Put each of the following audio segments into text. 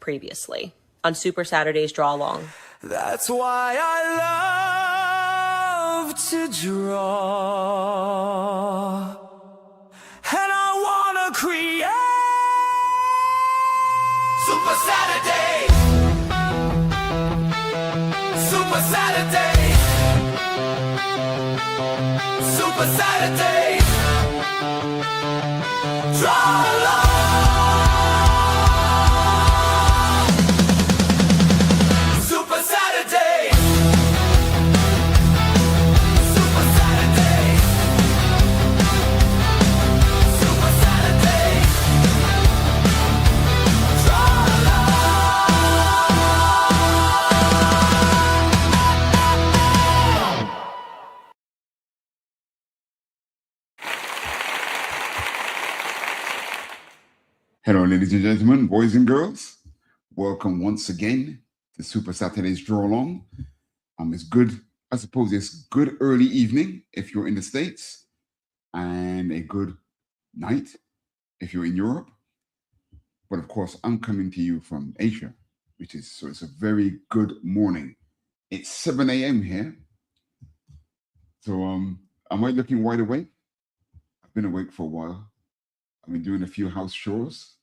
previously on Supa-Saturdays Draw-Along. That's why I love to draw, and I wanna create Supa-Saturdays, Supa-Saturdays, Supa-Saturdays Draw-Along. Hello, ladies and gentlemen, boys and girls. Welcome once again to Supa-Saturdays Draw-Along. It's good, I suppose it's good early evening if you're in the States, and a good night if you're in Europe. But of course, I'm coming to you from Asia, so it's a very good morning. It's 7 a.m. here. So am I looking wide awake? I've been awake for a while. I've been doing a few house chores.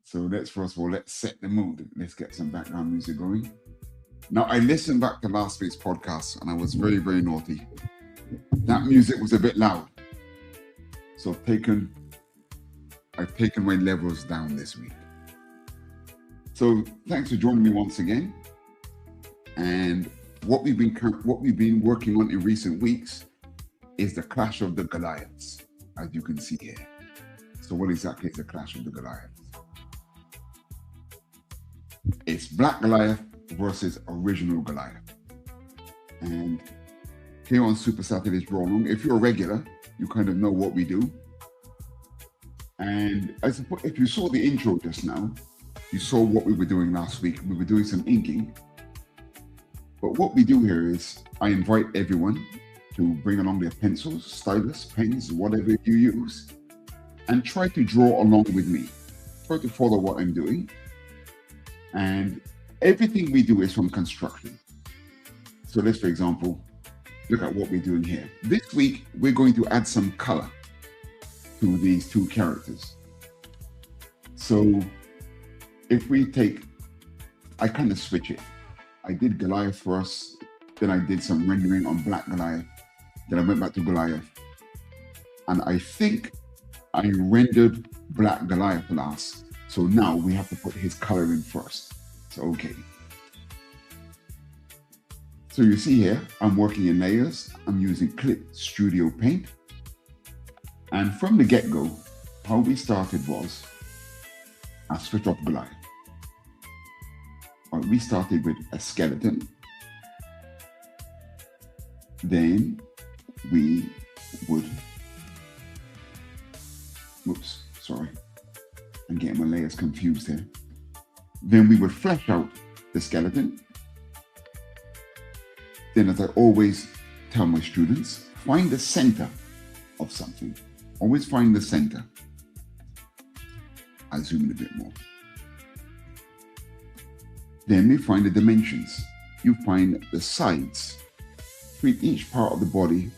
So let's set the mood. Let's get some background music going. Now, I listened back to last week's podcast and I was very, very naughty. That music was a bit loud. So I've taken my levels down this week. So thanks for joining me once again. And what we've been working on in recent weeks is the Clash of the Goliaths, as you can see here. So what exactly is the Clash of the Goliaths? It's Black Goliath versus original Goliath. And here on Supa-Saturdays Draw-Along, if you're a regular, you kind of know what we do. And I suppose if you saw the intro just now, you saw what we were doing last week. We were doing some inking. But what we do here is I invite everyone to bring along their pencils, stylus, pens, whatever you use, and try to draw along with me. Try to follow what I'm doing. And everything we do is from construction. So let's, for example, look at what we're doing here. This week, we're going to add some color to these two characters. So if we take, I kind of switch it. I did Goliath first, then I did some rendering on Black Goliath, then I went back to Goliath. And I think I rendered Black Goliath last. So now we have to put his color in first. So, okay. So you see here, I'm working in layers. I'm using Clip Studio Paint. And from the get-go, how we started was, I switched off Goliath. We started with a skeleton. Then we would, whoops, sorry. I'm getting my layers confused here. Then we would flesh out the skeleton. Then, as I always tell my students, find the center of something. Always find the center. I'll zoom in a bit more. Then we find the dimensions. You find the sides. Treat each part of the body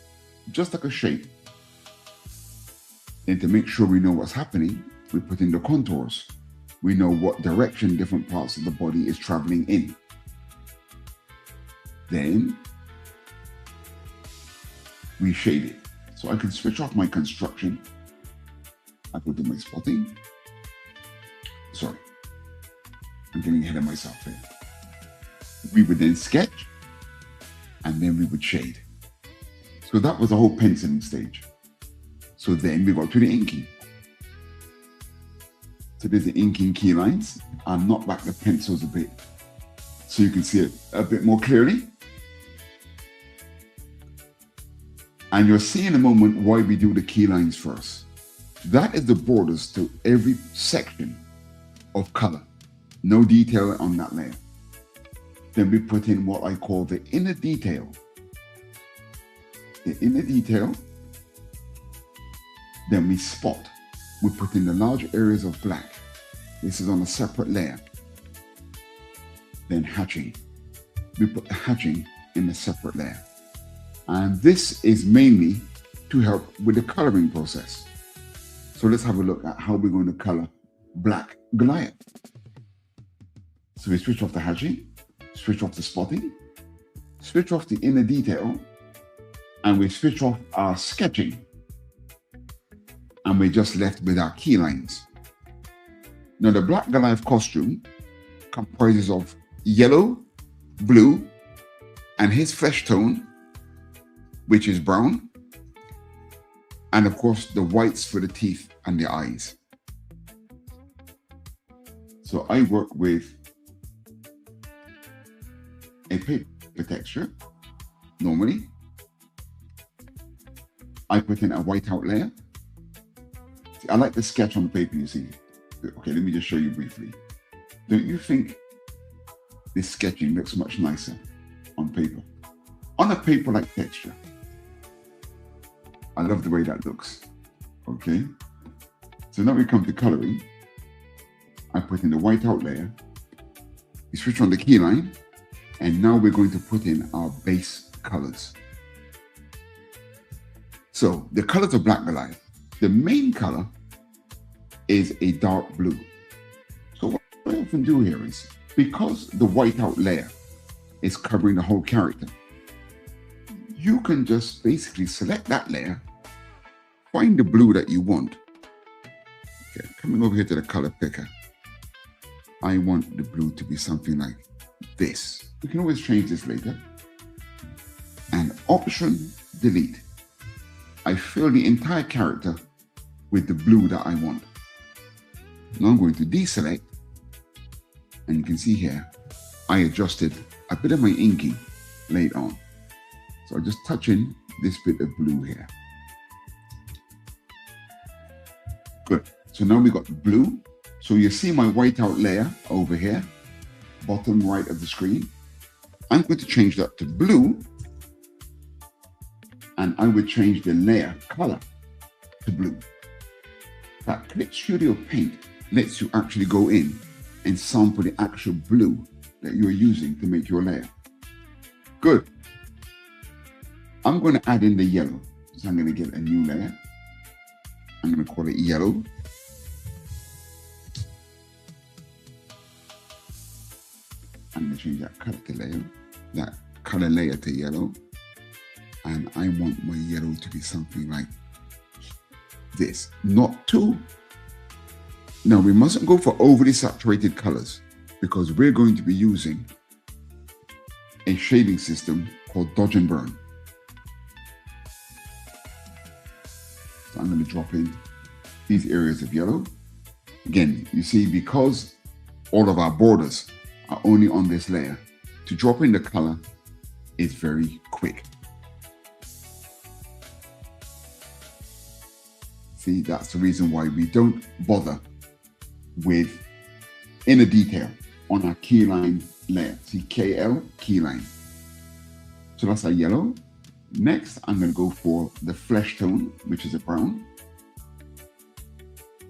just like a shape. Then to make sure we know what's happening, we put in the contours. We know what direction different parts of the body is traveling in. Then we shade it. So I can switch off my construction. I go to my spotting. Sorry, I'm getting ahead of myself here. We would then sketch and then we would shade. So that was the whole penciling stage. So then we got to the inking. So there's the inking key lines. I'll knock back the pencils a bit so you can see it a bit more clearly. And you'll see in a moment why we do the key lines first. That is the borders to every section of color. No detail on that layer. Then we put in what I call the inner detail. The inner detail. Then we spot. We put in the large areas of black. This is on a separate layer. then hatching. We put the hatching in a separate layer. And this is mainly to help with the coloring process. So let's have a look at how we're going to color Black Goliath. So we switch off the hatching, switch off the spotting, switch off the inner detail, and we switch off our sketching. And we're just left with our key lines. Now the Black Goliath costume comprises of yellow, blue, and his flesh tone, which is brown, and of course the whites for the teeth and the eyes. So I work with a paper texture. Normally, I put in a whiteout layer. See, I like the sketch on paper, you see. Okay, let me just show you briefly. Don't you think this sketching looks much nicer on paper? On a paper-like texture. I love the way that looks. Okay. So now we come to coloring. I put in the whiteout layer. We switch on the key line. And now we're going to put in our base colors. So the colors of Black Goliath, the main color is a dark blue. So what I often do here is, because the whiteout layer is covering the whole character, you can just basically select that layer, find the blue that you want. Okay, coming over here to the color picker, I want the blue to be something like this. We can always change this later. And Option Delete. I fill the entire character with the blue that I want. Now I'm going to deselect, and you can see here, I adjusted a bit of my inking later on. So I'll just touch in this bit of blue here. Good. So now we got blue. So you see my whiteout layer over here, bottom right of the screen. I'm going to change that to blue, and I would change the layer color to blue. That Clip Studio Paint lets you actually go in and sample the actual blue that you're using to make your layer. Good. I'm going to add in the yellow. So I'm going to get a new layer. I'm going to call it yellow. I'm going to change that color layer to yellow. And I want my yellow to be something like this. Not too. Now we mustn't go for overly saturated colors, because we're going to be using a shading system called Dodge and Burn. So I'm going to drop in these areas of yellow. Again, you see, because all of our borders are only on this layer, to drop in the color is very quick. See, that's the reason why we don't bother with inner detail on our keyline layer. See, KL, keyline. So that's our yellow. Next, I'm going to go for the flesh tone, which is a brown.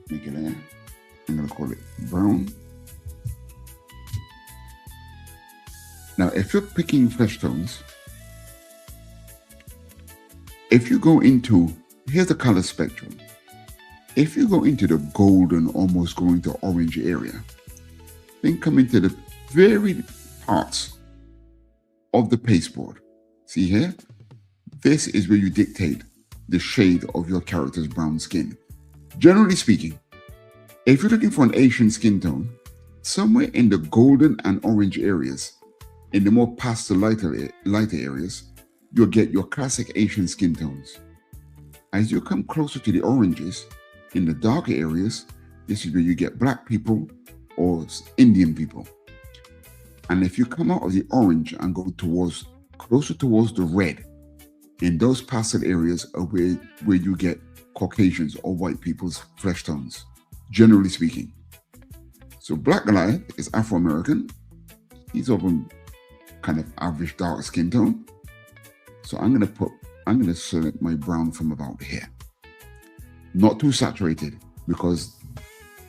Make a layer. I'm going to call it brown. Now, if you're picking flesh tones, if you go into, here's the color spectrum. If you go into the golden, almost going to orange area, then come into the varied parts of the pasteboard. See here? This is where you dictate the shade of your character's brown skin. Generally speaking, if you're looking for an Asian skin tone, somewhere in the golden and orange areas, in the more pastel lighter areas, you'll get your classic Asian skin tones. As you come closer to the oranges, in the darker areas, this is where you get black people or Indian people. And if you come out of the orange and go closer towards the red, in those pastel areas are where you get Caucasians or white people's flesh tones, generally speaking. So Black Goliath is Afro-American. He's of a kind of average dark skin tone. So I'm going to select my brown from about here. Not too saturated, because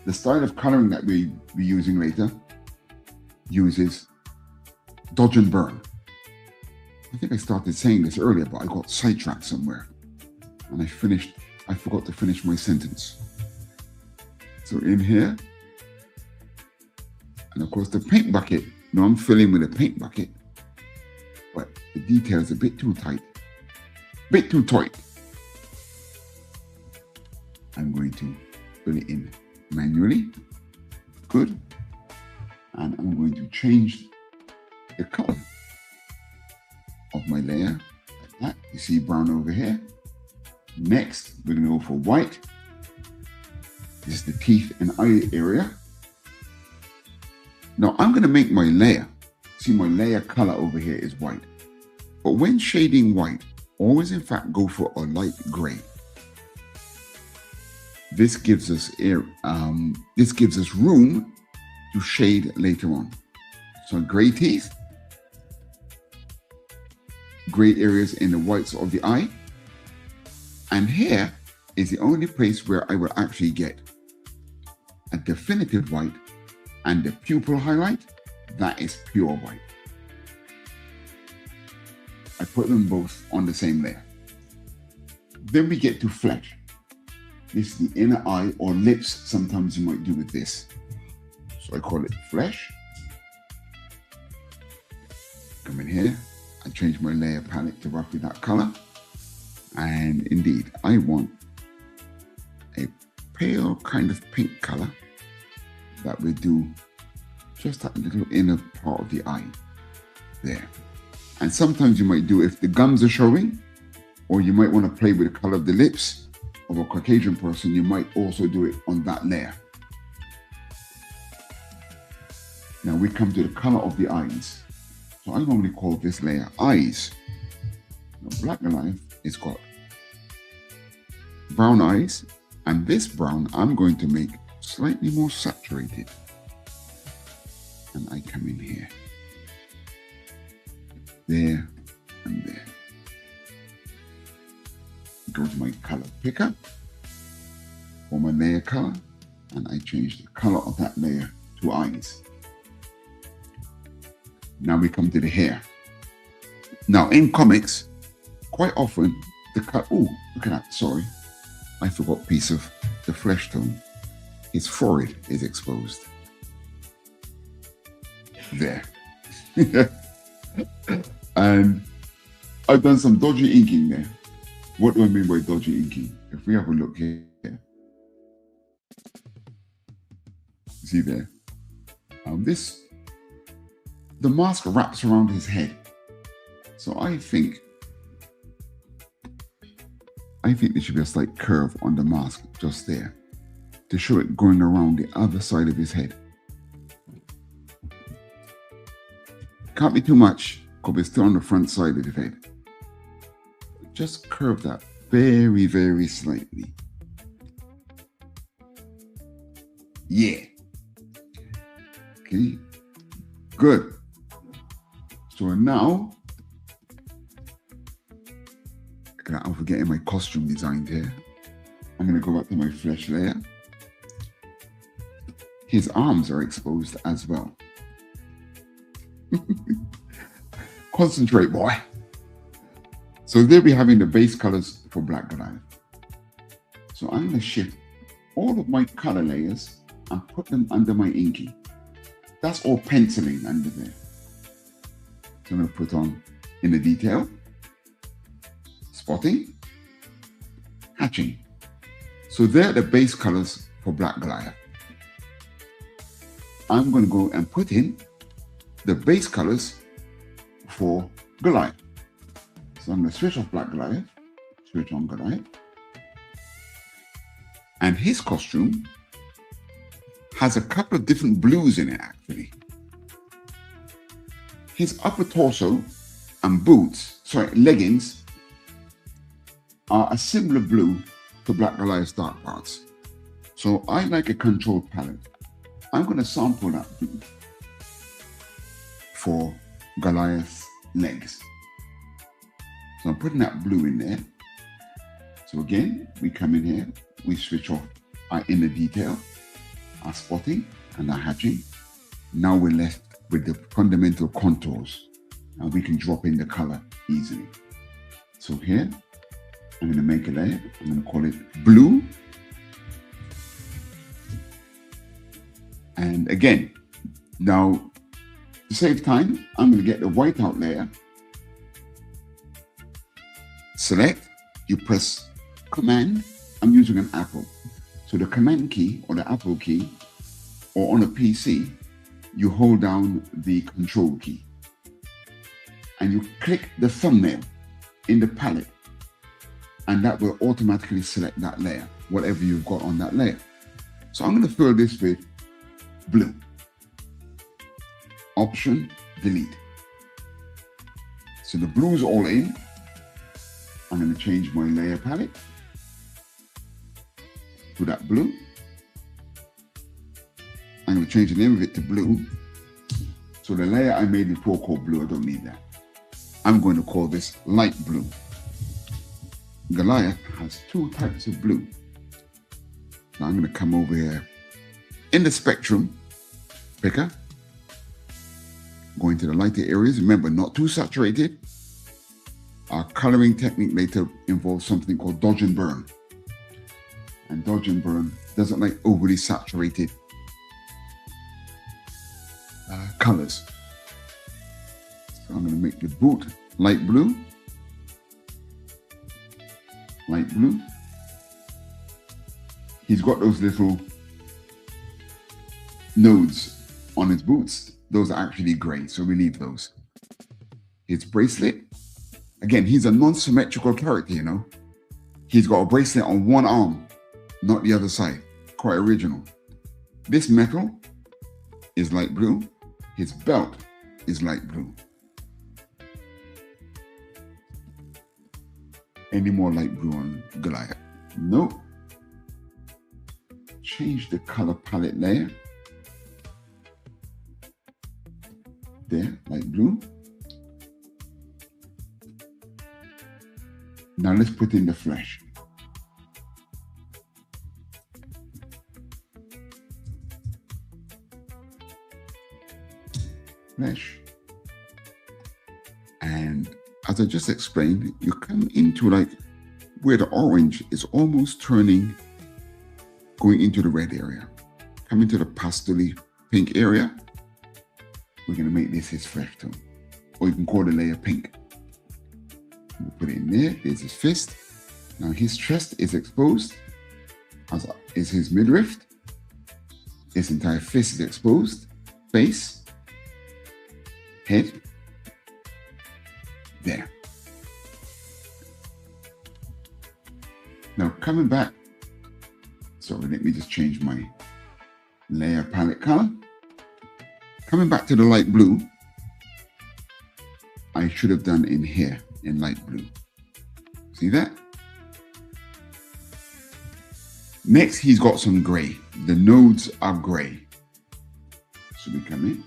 the style of coloring that we'll be using later uses dodge and burn. I think I started saying this earlier, but I got sidetracked somewhere. And I forgot to finish my sentence. So in here, and of course the paint bucket, now I'm filling with a paint bucket, but the detail is a bit too tight. Bit too tight. I'm going to fill it in manually. Good. And I'm going to change the color of my layer like that. You see brown over here. Next, we're going to go for white. This is the teeth and eye area. Now I'm going to make my layer. See, my layer color over here is white. But when shading white, always in fact go for a light gray. This gives us room to shade later on. So gray teeth, gray areas in the whites of the eye, and here is the only place where I will actually get a definitive white, and the pupil highlight, that is pure white. I put them both on the same layer. Then we get to flesh. This is the inner eye or lips, sometimes you might do with this. So I call it flesh. Come in here, I change my layer palette to roughly that color. And indeed, I want a pale kind of pink color that we do just that little inner part of the eye there. And sometimes you might do, if the gums are showing, or you might want to play with the color of the lips of a Caucasian person, you might also do it on that layer. Now we come to the color of the eyes. So I normally call this layer eyes. Now Black Goliath is got brown eyes, and this brown I'm going to make slightly more saturated. And I come in here, there and there. Go to my color picker for my layer color, and I change the color of that layer to eyes. Now we come to the hair. Now in comics, quite often the cut, oh, look at that, sorry. I forgot a piece of the flesh tone. His forehead is exposed. There. And I've done some dodgy inking there. What do I mean by dodgy inking? If we have a look here, see there, the mask wraps around his head. So I think there should be a slight curve on the mask just there to show it going around the other side of his head. Can't be too much because it's still on the front side of the head. Just curve that very, very slightly. Yeah. Okay. Good. So now, I'm forgetting my costume design here. I'm going to go back to my flesh layer. His arms are exposed as well. Concentrate, boy. So there we're having the base colors for Black Goliath. So I'm going to shift all of my color layers and put them under my inky. That's all penciling under there. So I'm going to put on inner detail, spotting, hatching. So they're the base colors for Black Goliath. I'm going to go and put in the base colors for Goliath. So I'm going to switch off Black Goliath, switch on Goliath. And his costume has a couple of different blues in it, actually. His upper torso and boots, leggings, are a similar blue to Black Goliath's dark parts. So I like a controlled palette. I'm going to sample that blue for Goliath's legs. So I'm putting that blue in there. So again, we come in here, we switch off our inner detail, our spotting and our hatching. Now we're left with the fundamental contours, and we can drop in the color easily. So here, I'm going to make a layer. I'm going to call it blue. And again, now to save time, I'm going to get the whiteout layer. Select, you press Command. I'm using an Apple. So the Command key or the Apple key, or on a PC, you hold down the Control key. And you click the thumbnail in the palette. And that will automatically select that layer, whatever you've got on that layer. So I'm going to fill this with blue. Option, delete. So the blue is all in. I'm going to change my layer palette to that blue. I'm going to change the name of it to blue. So the layer I made before called blue, I don't need that. I'm going to call this light blue. Goliath has two types of blue. Now I'm going to come over here in the spectrum picker, go into the lighter areas. Remember, not too saturated. Our coloring technique later involves something called dodge and burn. And dodge and burn doesn't like overly saturated colors. So I'm going to make the boot light blue. Light blue. He's got those little nodes on his boots. Those are actually gray, so we leave those. His bracelet. Again, he's a non-symmetrical character, you know. He's got a bracelet on one arm, not the other side. Quite original. This metal is light blue. His belt is light blue. Any more light blue on Goliath? Nope. Change the color palette layer. There, light blue. Now let's put in the flesh. Flesh. And as I just explained, you come into like where the orange is almost turning, going into the red area. Come into the pastel-y pink area. We're going to make this his flesh tone. Or you can call the layer pink. We put it in there. There's his fist. Now his chest is exposed, as is his midriff. His entire fist is exposed. Face. Head. There. Now coming back. Sorry, let me just change my layer palette color. Coming back to the light blue. I should have done in here in light blue. See that? Next, he's got some gray. The nodes are gray. So we come in.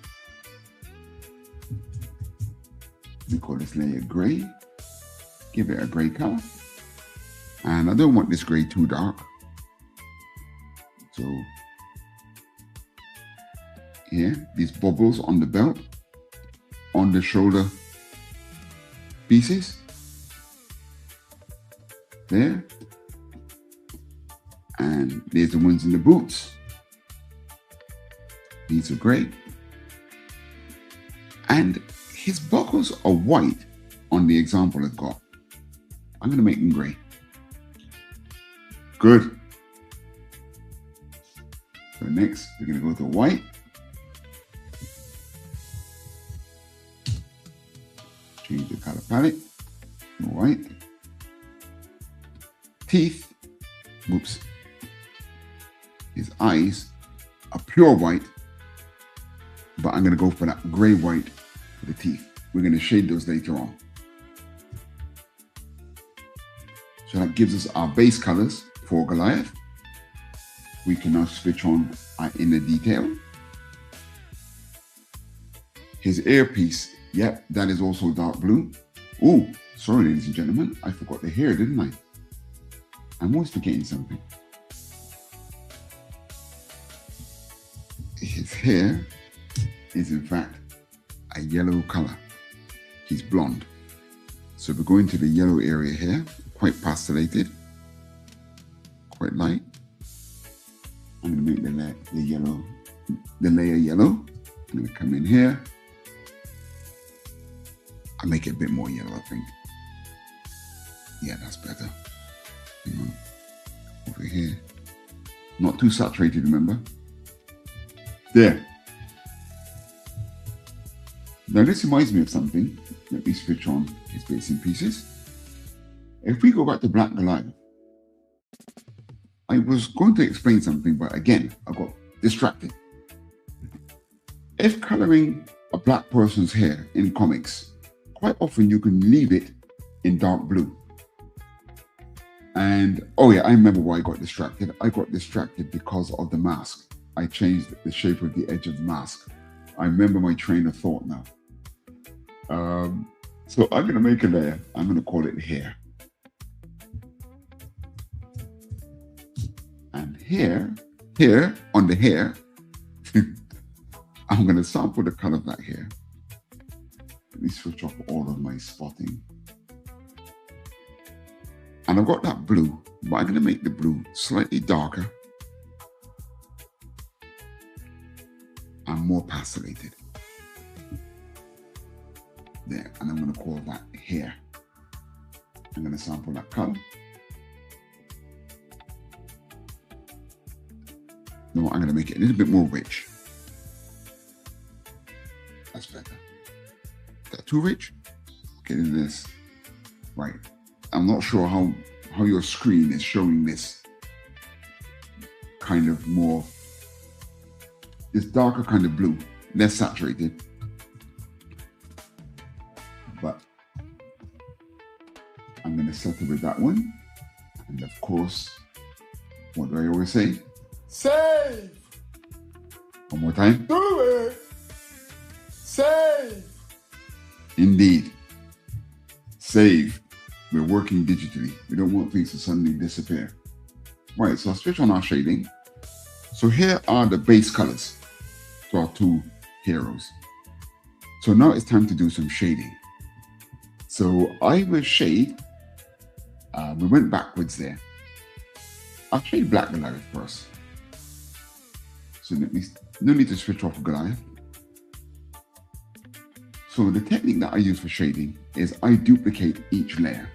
We call this layer gray. Give it a gray color. And I don't want this gray too dark. So here, these bubbles on the belt, on the shoulder pieces. There. And there's the ones in the boots. These are great. And his buckles are white on the example I've got. I'm going to make them gray. Good. So next, we're going to go to white. Change the color palette to white. Teeth. Whoops. His eyes are pure white, but I'm going to go for that gray white for the teeth. We're going to shade those later on. So that gives us our base colors for Goliath. We can now switch on our inner detail. His earpiece, yep, that is also dark blue. Oh, sorry, ladies and gentlemen, I forgot the hair, didn't I? I'm always forgetting something. His hair is in fact a yellow color. He's blonde. So we're going to the yellow area here, quite pastellated, quite light. I'm going to make the layer yellow. I'm going to come in here. I'll make it a bit more yellow, I think. Yeah, that's better. Hang on. Over here. Not too saturated, remember? There. Now this reminds me of something. Let me switch on his bits and pieces. If we go back to Black Goliath, I was going to explain something, but again, I got distracted. If coloring a black person's hair in comics, quite often you can leave it in dark blue. And, oh yeah, I remember why I got distracted. I got distracted because of the mask. I changed the shape of the edge of the mask. I remember my train of thought now. So I'm going to make a layer. I'm going to call it hair. And here on the hair, I'm going to sample the color of that hair. Let me switch off all of my spotting. And I've got that blue, but I'm going to make the blue slightly darker and more pastellated. There, and I'm going to call that hair. I'm going to sample that color. No, I'm going to make it a little bit more rich. That's better. Is that too rich? Okay, this. Right. I'm not sure how your screen is showing this kind of more, this darker kind of blue, less saturated. But I'm going to settle with that one. And of course, what do I always say? Save! One more time. Do it! Save! Indeed. Save. We're working digitally. We don't want things to suddenly disappear. Right, so I'll switch on our shading. So here are the base colors to our two heroes. So now it's time to do some shading. So I will shade, we went backwards there. I'll shade Black Goliath first. So no need to switch off Goliath. So the technique that I use for shading is I duplicate each layer.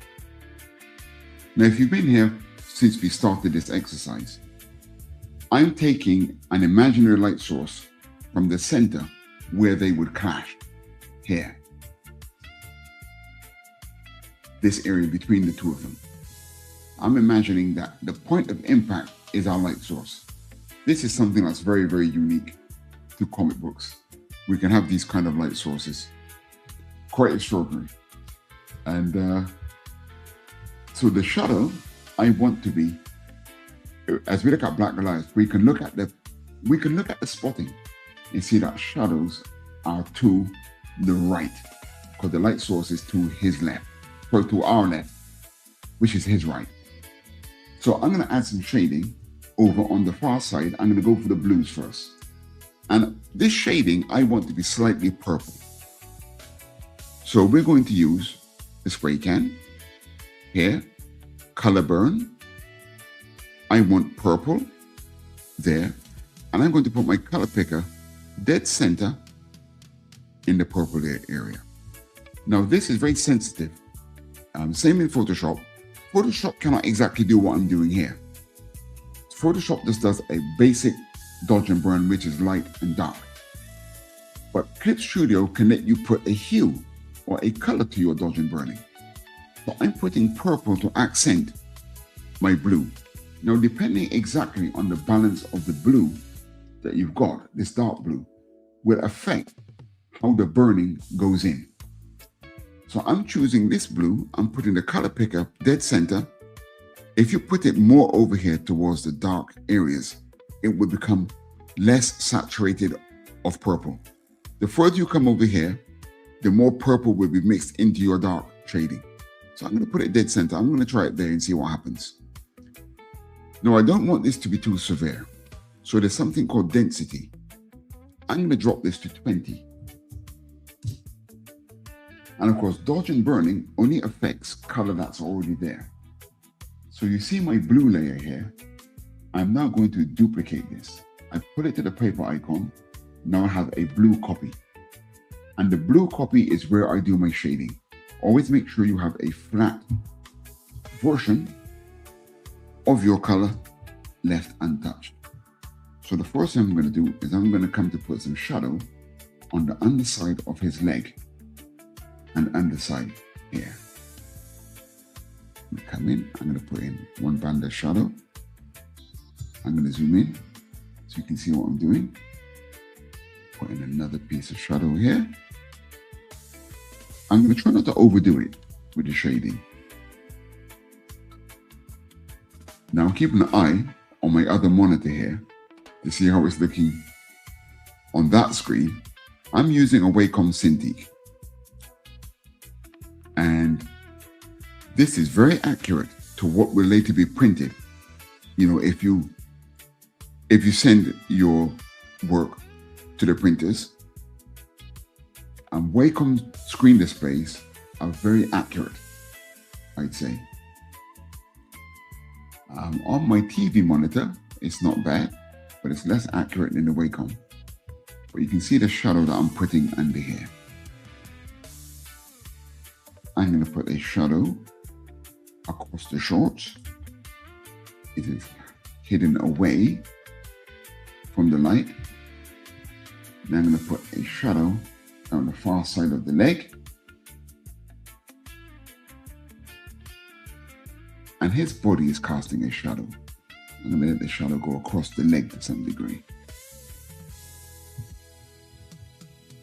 Now, if you've been here since we started this exercise, I'm taking an imaginary light source from the center where they would clash, here. This area between the two of them. I'm imagining that the point of impact is our light source. This is something that's very, very unique to comic books. We can have these kind of light sources. Quite extraordinary. And so the shadow, I want to be, as we look at Black Goliath, we can look at the spotting and see that shadows are to the right, because the light source is to his left, or to our left, which is his right. So I'm going to add some shading over on the far side. I'm going to go for the blues first. And this shading, I want to be slightly purple. So we're going to use the spray can here, color burn. I want purple there. And I'm going to put my color picker dead center in the purple area. Now this is very sensitive. Same in Photoshop. Photoshop cannot exactly do what I'm doing here. Photoshop just does a basic dodge and burn, which is light and dark. But Clip Studio can let you put a hue or a color to your dodge and burning. So I'm putting purple to accent my blue. Now, depending exactly on the balance of the blue that you've got, this dark blue, will affect how the burning goes in. So I'm choosing this blue, I'm putting the color picker dead center. If you put it more over here towards the dark areas, it will become less saturated of purple. The further you come over here, the more purple will be mixed into your dark shading. So I'm going to put it dead center. I'm going to try it there and see what happens. Now, I don't want this to be too severe. So there's something called density. I'm going to drop this to 20. And of course, dodge and burning only affects color that's already there. So you see my blue layer here. I'm now going to duplicate this. I put it to the paper icon. Now I have a blue copy. And the blue copy is where I do my shading. Always make sure you have a flat version of your color left untouched. So the first thing I'm going to do is I'm going to come to put some shadow on the underside of his leg and underside here. I'm going to come in, I'm going to put in one band of shadow. I'm going to zoom in so you can see what I'm doing. Put in another piece of shadow here. I'm going to try not to overdo it with the shading. Now I'm keeping an eye on my other monitor here to see how it's looking on that screen. I'm using a Wacom Cintiq. And this is very accurate to what will later be printed. You know, if you send your work to the printers, and Wacom screen displays are very accurate, I'd say. On my TV monitor, it's not bad, but it's less accurate than the Wacom. But you can see the shadow that I'm putting under here. I'm going to put a shadow across the shorts. It is hidden away from the light. Then I'm going to put a shadow down the far side of the leg. And his body is casting a shadow. I'm going to let the shadow go across the leg to some degree.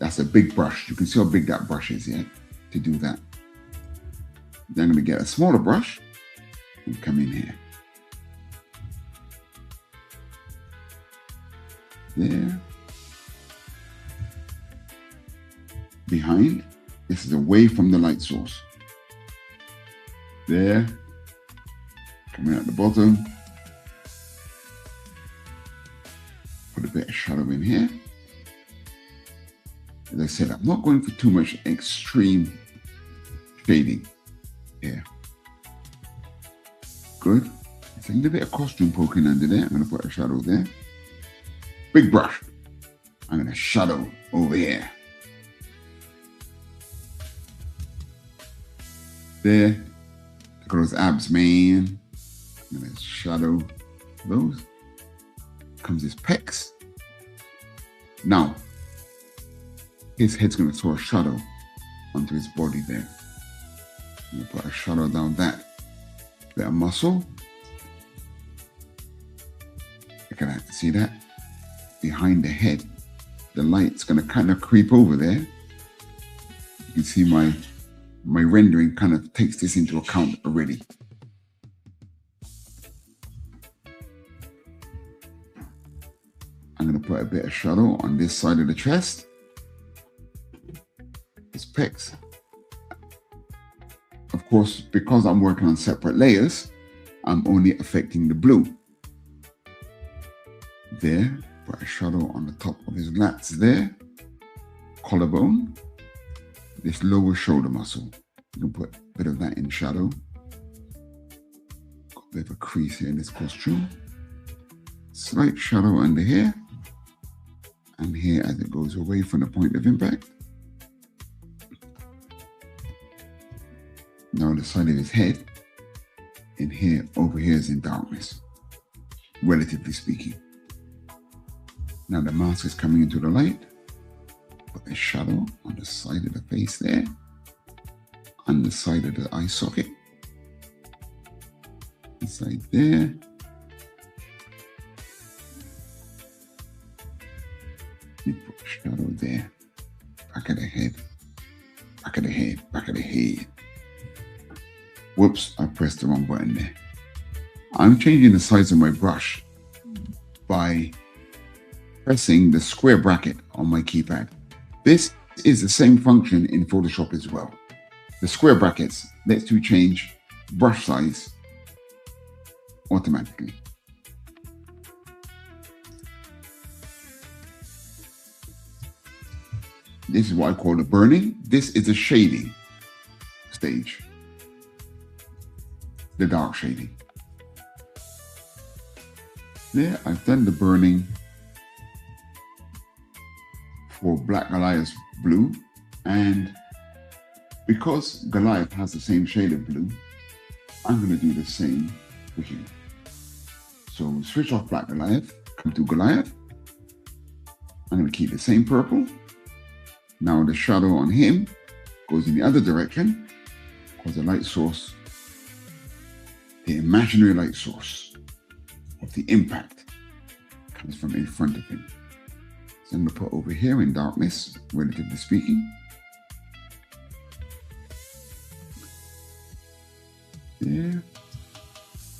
That's a big brush. You can see how big that brush is here to do that. Then I'm going to get a smaller brush and come in here. There. Behind. This is away from the light source. There. Coming out the bottom. Put a bit of shadow in here. As I said, I'm not going for too much extreme shading here. Good. It's a little bit of costume poking under there. I'm going to put a shadow there. Big brush. I'm going to shadow over here. There. Look at those abs, man. I'm going to shadow those. Comes his pecs. Now, his head's going to throw a shadow onto his body there. I'm going to put a shadow down that bit of muscle. Look at that. See that? Behind the head. The light's going to kind of creep over there. You can see my rendering kind of takes this into account already. I'm going to put a bit of shadow on this side of the chest. His pecs. Of course, because I'm working on separate layers, I'm only affecting the blue. There, put a shadow on the top of his lats there. Collarbone. This lower shoulder muscle. You can put a bit of that in shadow. Got a bit of a crease here in this costume. Slight shadow under here. And here as it goes away from the point of impact. Now the side of his head, in here, over here is in darkness, relatively speaking. Now the mask is coming into the light. Put a shadow on the side of the face there, on the side of the eye socket, inside there. You put a shadow there, back of the head, back of the head, back of the head. Whoops, I pressed the wrong button there. I'm changing the size of my brush by pressing the square bracket on my keypad. This is the same function in Photoshop as well. The square brackets lets you change brush size automatically. This is what I call the burning. This is the shading. stage, the dark shading. There, I've done the burning for Black Goliath's blue, and because Goliath has the same shade of blue, I'm going to do the same for him. So switch off Black Goliath, come to Goliath. I'm going to keep the same purple. Now the shadow on him goes in the other direction because the light source, the imaginary light source of the impact, comes from in front of him. So I'm going to put over here in darkness, relatively speaking. There,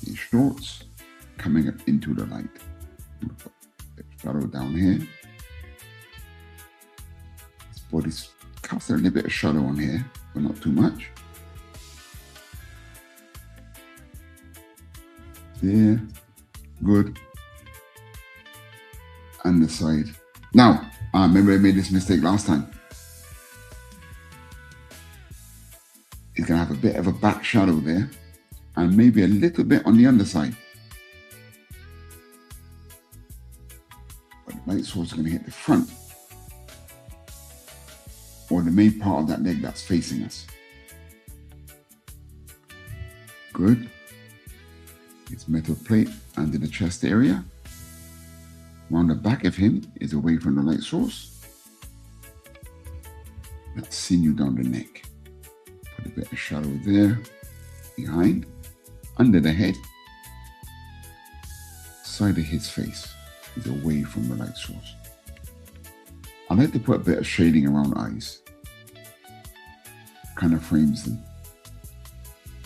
his shorts coming up into the light. I'm going to put the shadow down here. His body's casting a little bit of shadow on here, but not too much. There, good. And the side. Now, I remember I made this mistake last time. It's going to have a bit of a back shadow there, and maybe a little bit on the underside. But the light source is going to hit the front, or the main part of that leg that's facing us. Good. It's metal plate under the chest area. Around the back of him is away from the light source. That's sinew down the neck. Put a bit of shadow there, behind, under the head. Side of his face is away from the light source. I like to put a bit of shading around eyes. Kind of frames them.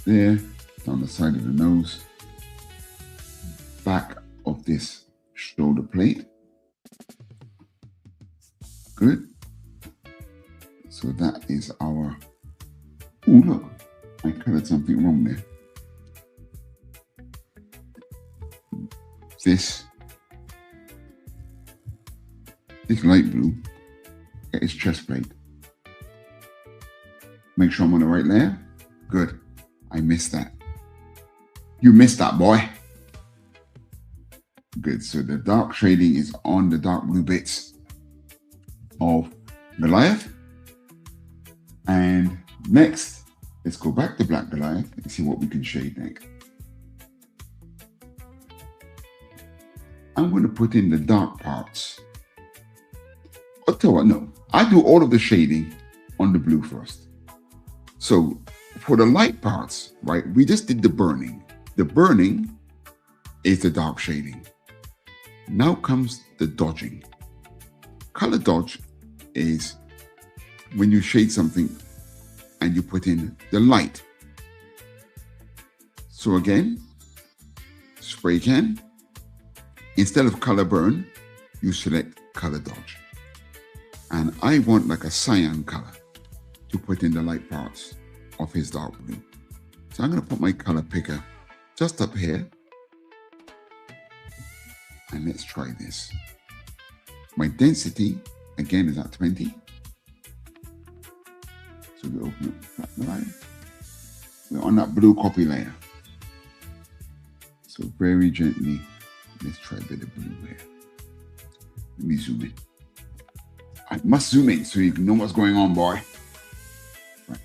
There, down the side of the nose. Back of this shoulder plate. Good. So that is our... Oh, look. I colored something wrong there. This light blue is chest plate. Make sure I'm on the right layer. Good. I missed that. You missed that, boy. Good. So the dark shading is on the dark blue bits of Goliath. And next, let's go back to Black Goliath and see what we can shade next. I'm going to put in the dark parts. I'll tell you what, no. I do all of the shading on the blue first. So for the light parts, right, we just did the burning. The burning is the dark shading. Now comes the dodging. Color dodge is when you shade something and you put in the light. So again, spray can. Instead of color burn, you select color dodge. And I want like a cyan color to put in the light parts of his dark blue. So I'm going to put my color picker just up here. And let's try this. My density, again, is at 20. So we open up that line. We're on that blue copy layer. So very gently, let's try a bit of blue here. Let me zoom in. I must zoom in so you can know what's going on, boy. Right.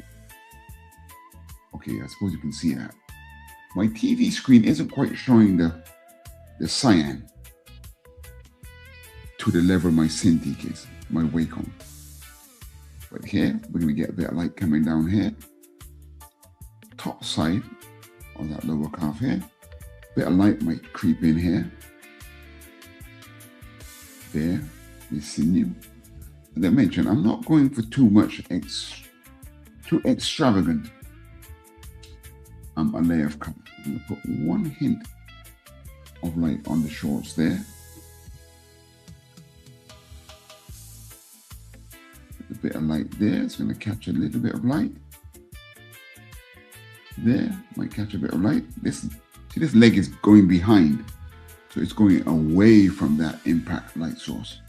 Okay, I suppose you can see that. My TV screen isn't quite showing the cyan to the level my Cintiq is, my Wacom. But here, we're going to get a bit of light coming down here. Top side of that lower calf here. Bit of light might creep in here. There, this sinew. As I mentioned, I'm not going for too much, too extravagant a layer of color. I'm going to put one hint of light on the shorts there. A bit of light there, it's going to catch a little bit of light. There, might catch a bit of light. See, this leg is going behind, so it's going away from that impact light source.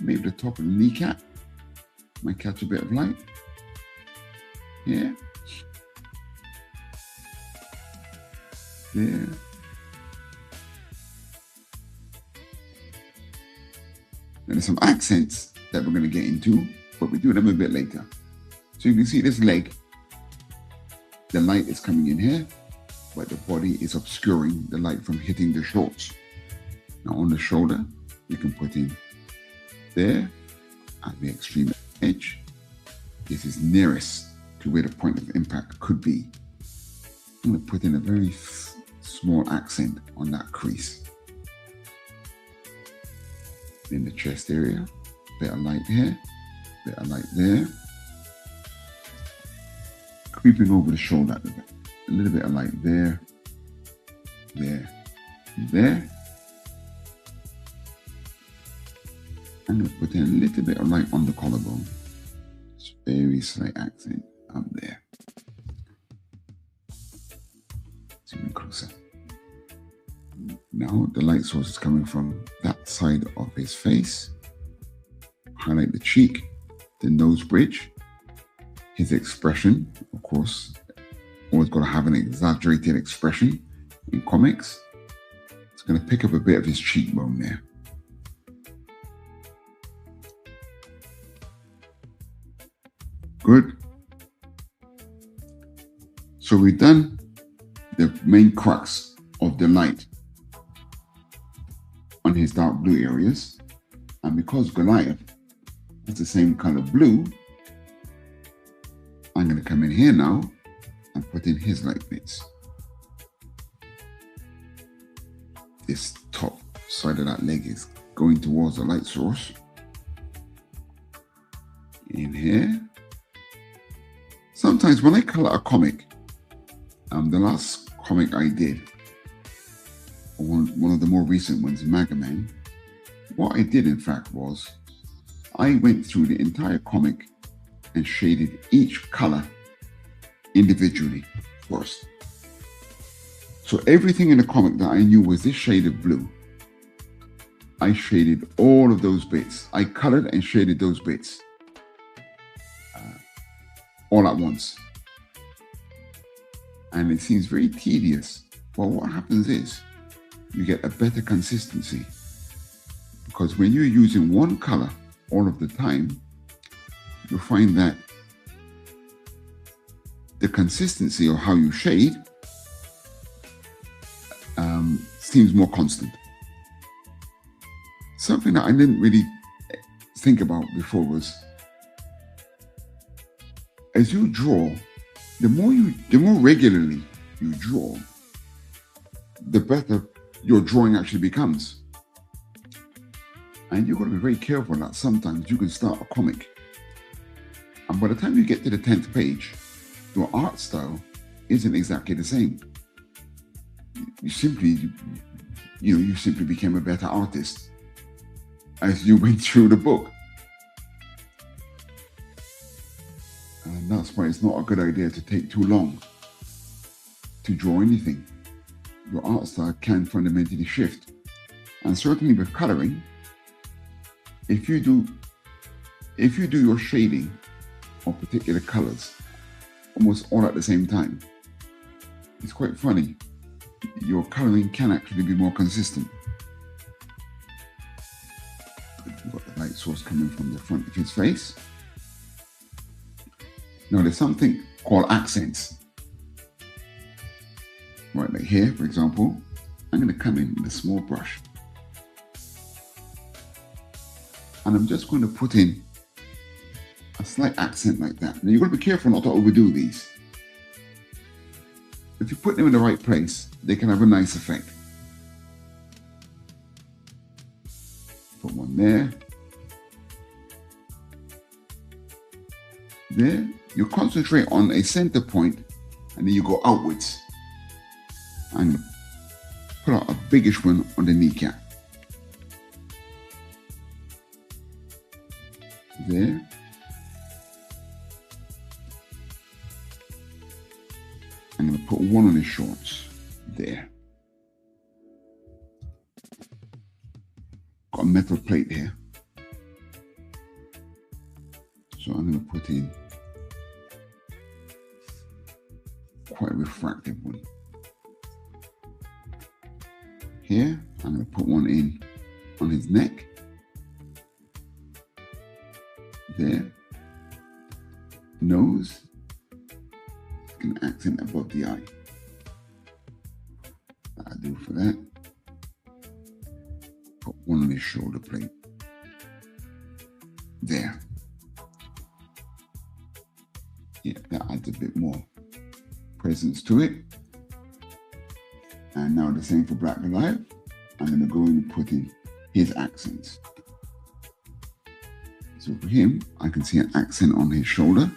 Maybe the top of the kneecap might catch a bit of light. Yeah. there. There's some accents that we're going to get into, but we do them a bit later. So you can see this leg, the light is coming in here, but the body is obscuring the light from hitting the shorts. Now on the shoulder, you can put in there at the extreme edge. This is nearest to where the point of impact could be. I'm going to put in a very small accent on that crease. In the chest area, bit of light here, bit of light there. Creeping over the shoulder a little bit of light there, there, there. I'm going to put in a little bit of light on the collarbone. It's very slight accent up there. Zoom in closer. Now the light source is coming from that side of his face. Highlight the cheek, the nose bridge, his expression, of course, always got to have an exaggerated expression in comics. It's going to pick up a bit of his cheekbone there. Good. So we've done the main crux of the light on his dark blue areas, and because Goliath is the same color blue, I'm going to come in here now and put in his light bits. This top side of that leg is going towards the light source. In here. Sometimes when I color a comic, the last comic I did, one of the more recent ones, MAGA Man, what I did in fact was I went through the entire comic and shaded each color individually first. So everything in the comic that I knew was this shade of blue, I shaded all of those bits. I colored and shaded those bits all at once. And it seems very tedious, but what happens is you get a better consistency, because when you're using one color all of the time, you'll find that the consistency of how you shade seems more constant. Something that I didn't really think about before was, as you draw, the more regularly you draw, the better your drawing actually becomes. And you've got to be very careful that sometimes you can start a comic, and by the time you get to the 10th page, your art style isn't exactly the same. You simply became a better artist as you went through the book. And that's why it's not a good idea to take too long to draw anything. Your art style can fundamentally shift. And certainly with coloring, if you do your shading of particular colors almost all at the same time, it's quite funny. Your coloring can actually be more consistent. We've got the light source coming from the front of his face. Now there's something called accents. Right, like here, for example, I'm going to come in with a small brush. And I'm just going to put in a slight accent like that. Now you've got to be careful not to overdo these. If you put them in the right place, they can have a nice effect. Put one there. There. You concentrate on a center point and then you go outwards. And put out a biggish one on the kneecap. There. I'm going to put one on his shorts. There. Got a metal plate here. So I'm going to put in quite a refractive one. here. I'm going to put one in on his neck. There. Nose. Going to accent above the eye. That'll do for that. Put one on his shoulder plate. There. Yeah, that adds a bit more presence to it. And now the same for Black Goliath. I'm going to go in and put in his accents. So for him, I can see an accent on his shoulder.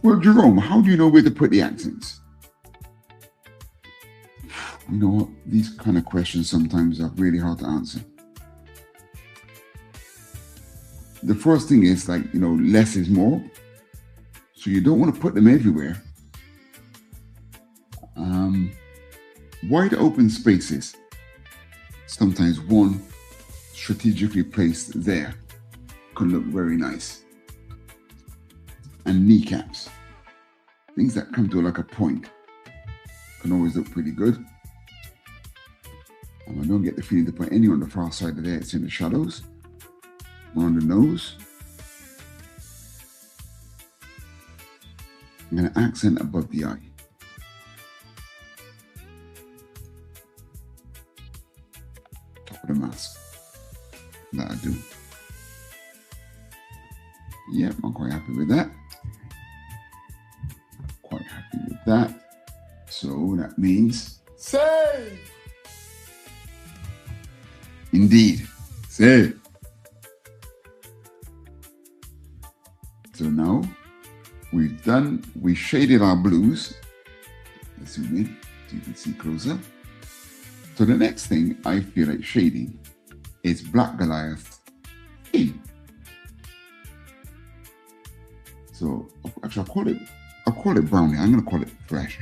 Well, Jerome, how do you know where to put the accents? You know what? These kind of questions sometimes are really hard to answer. The first thing is less is more. So you don't want to put them everywhere. Wide open spaces. Sometimes one strategically placed there can look very nice. And kneecaps. Things that come to like a point can always look pretty good. And I don't get the feeling to put any on the far side of there. It's in the shadows. One on the nose. I'm going to accent above the eye. Top of the mask. That'll do. Yep, I'm quite happy with that. Quite happy with that. So that means save. Indeed, save. So now we shaded our blues. Let's zoom in so you can see closer. So the next thing I feel like shading is Black Goliath in. So actually I'll call it brownie. I'm going to call it flesh.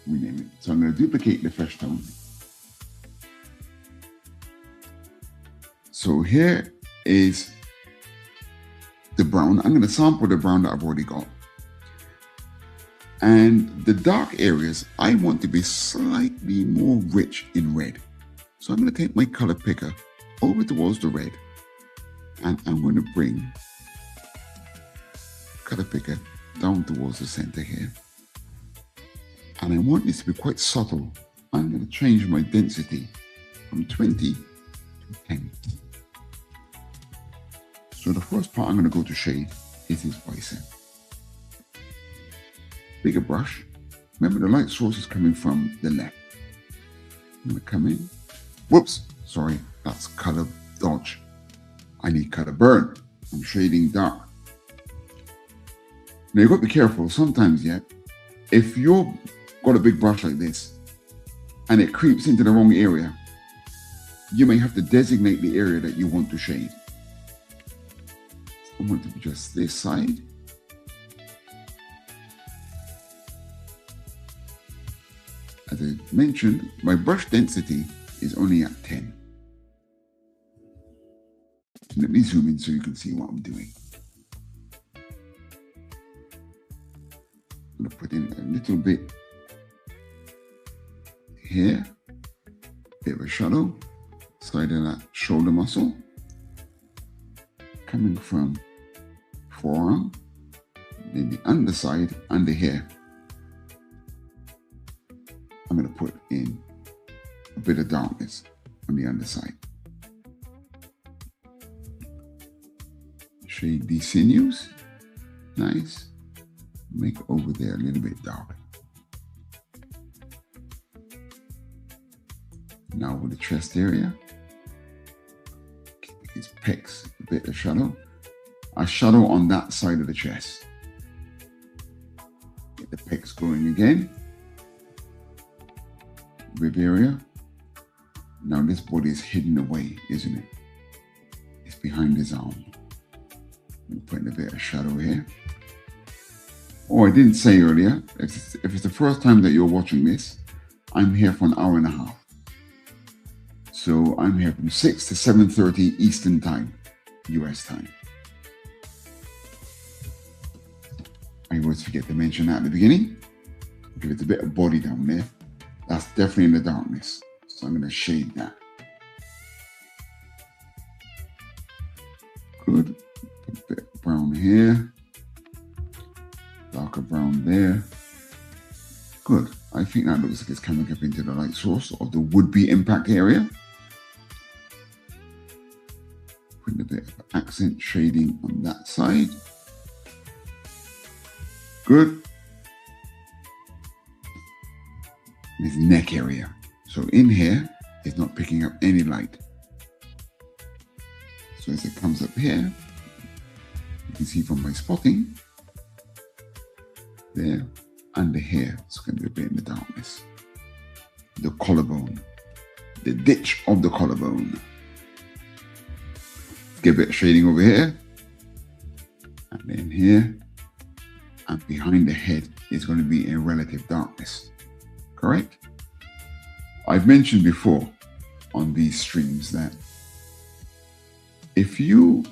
Rename it. So I'm going to duplicate the flesh tone. So here is the brown. I'm going to sample the brown that I've already got. And the dark areas, I want to be slightly more rich in red. So I'm going to take my color picker over towards the red. And I'm going to bring color picker down towards the center here. And I want this to be quite subtle. I'm going to change my density from 20 to 10. So the first part I'm going to go to shade is his bicep. Bigger brush. Remember, the light source is coming from the left. I'm going to come in. Whoops, sorry, that's color dodge. I need color burn. I'm shading dark. Now you've got to be careful. Sometimes, if you've got a big brush like this and it creeps into the wrong area, you may have to designate the area that you want to shade. I want to be just this side. As I mentioned, my brush density is only at 10. Let me zoom in so you can see what I'm doing. I'm going to put in a little bit here, bit of a shadow, side of that shoulder muscle, coming from forearm, then the underside, under here. I'm going to put in a bit of darkness on the underside. Shade these sinews, nice. Make over there a little bit darker. Now with the chest area, keep his pecs, a bit of shadow. A shadow on that side of the chest. Get the pecs going again. Rib area. Now this body is hidden away, isn't it? It's behind his arm. I'm putting a bit of shadow here. Oh, I didn't say earlier, if it's the first time that you're watching this, I'm here for an hour and a half. So I'm here from 6 to 7:30 Eastern Time, US time. I always forget to mention that at the beginning. Give it a bit of body down there. That's definitely in the darkness. So I'm going to shade that. Good. Put a bit of brown here. Darker brown there. Good. I think that looks like it's coming up into the light source of the would-be impact area. Putting a bit of accent shading on that side. Good. His neck area. So in here, it's not picking up any light. So as it comes up here, you can see from my spotting, there, under here, it's going to be a bit in the darkness. The collarbone, the ditch of the collarbone. Let's get a bit of shading over here, and then here, and behind the head is going to be in relative darkness. Correct? I've mentioned before on these streams that if you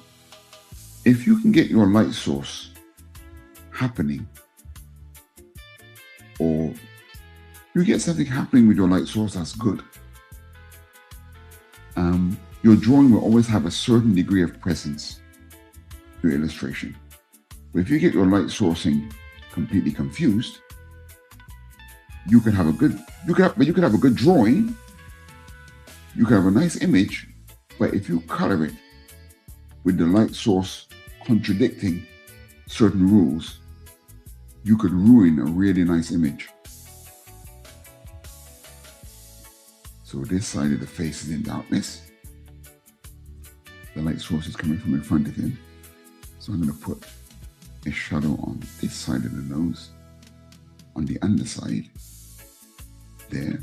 can get your light source happening, or you get something happening with your light source that's good, your drawing will always have a certain degree of presence to illustration. But if you get your light sourcing completely confused, you could have a good, you could have a good drawing, you could have a nice image, but if you color it with the light source contradicting certain rules, you could ruin a really nice image. So this side of the face is in darkness. The light source is coming from in front of him. So I'm going to put a shadow on this side of the nose, on the underside, there.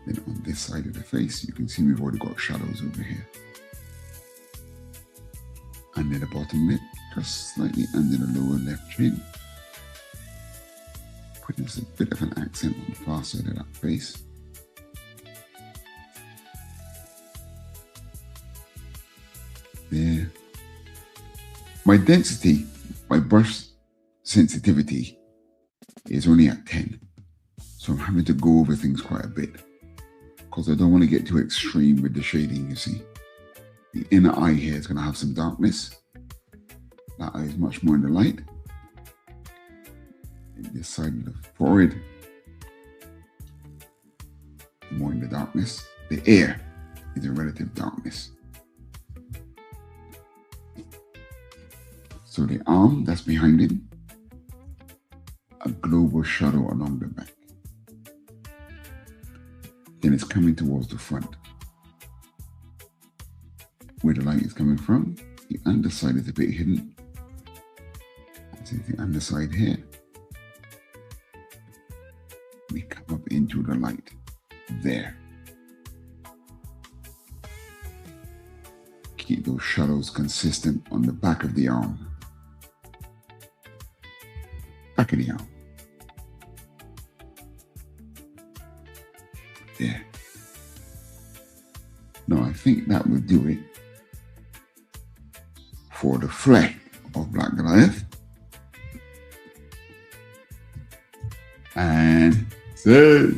Then on this side of the face, you can see we've already got shadows over here. Under the bottom lip, just slightly under the lower left chin. Putting a bit of an accent on the far side of that face. There. My density, my brush sensitivity is only at 10. So I'm having to go over things quite a bit because I don't want to get too extreme with the shading, you see. The inner eye here is going to have some darkness. That eye is much more in the light. And this side of the forehead, more in the darkness. The ear is in relative darkness. So the arm that's behind him, a global shadow along the back. Then it's coming towards the front. Where the light is coming from, the underside is a bit hidden. See the underside here. We come up into the light there. Keep those shadows consistent on the back of the arm. Back of the arm. There. Now I think that would do it for the flesh of Black Goliath. And so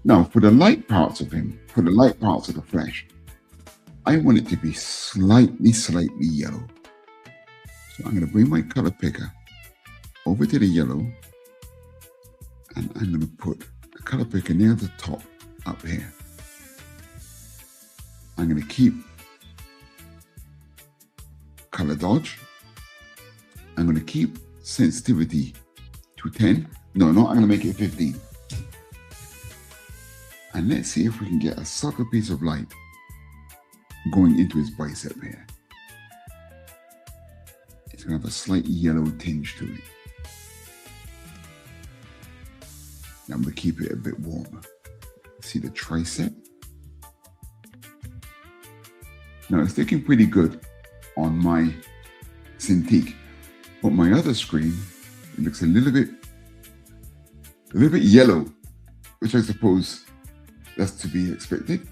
now for the light parts of him, for the light parts of the flesh, I want it to be slightly yellow. So I'm going to bring my color picker over to the yellow, and I'm going to put the color picker near the top up here. I'm going to keep color dodge. I'm going to keep sensitivity to 10. No, I'm going to make it 15. And let's see if we can get a subtle piece of light going into his bicep here. It's going to have a slight yellow tinge to it. Now I'm going to keep it a bit warmer. See the tricep? Now it's looking pretty good on my Cintiq, but my other screen, it looks a little bit yellow, which I suppose that's to be expected.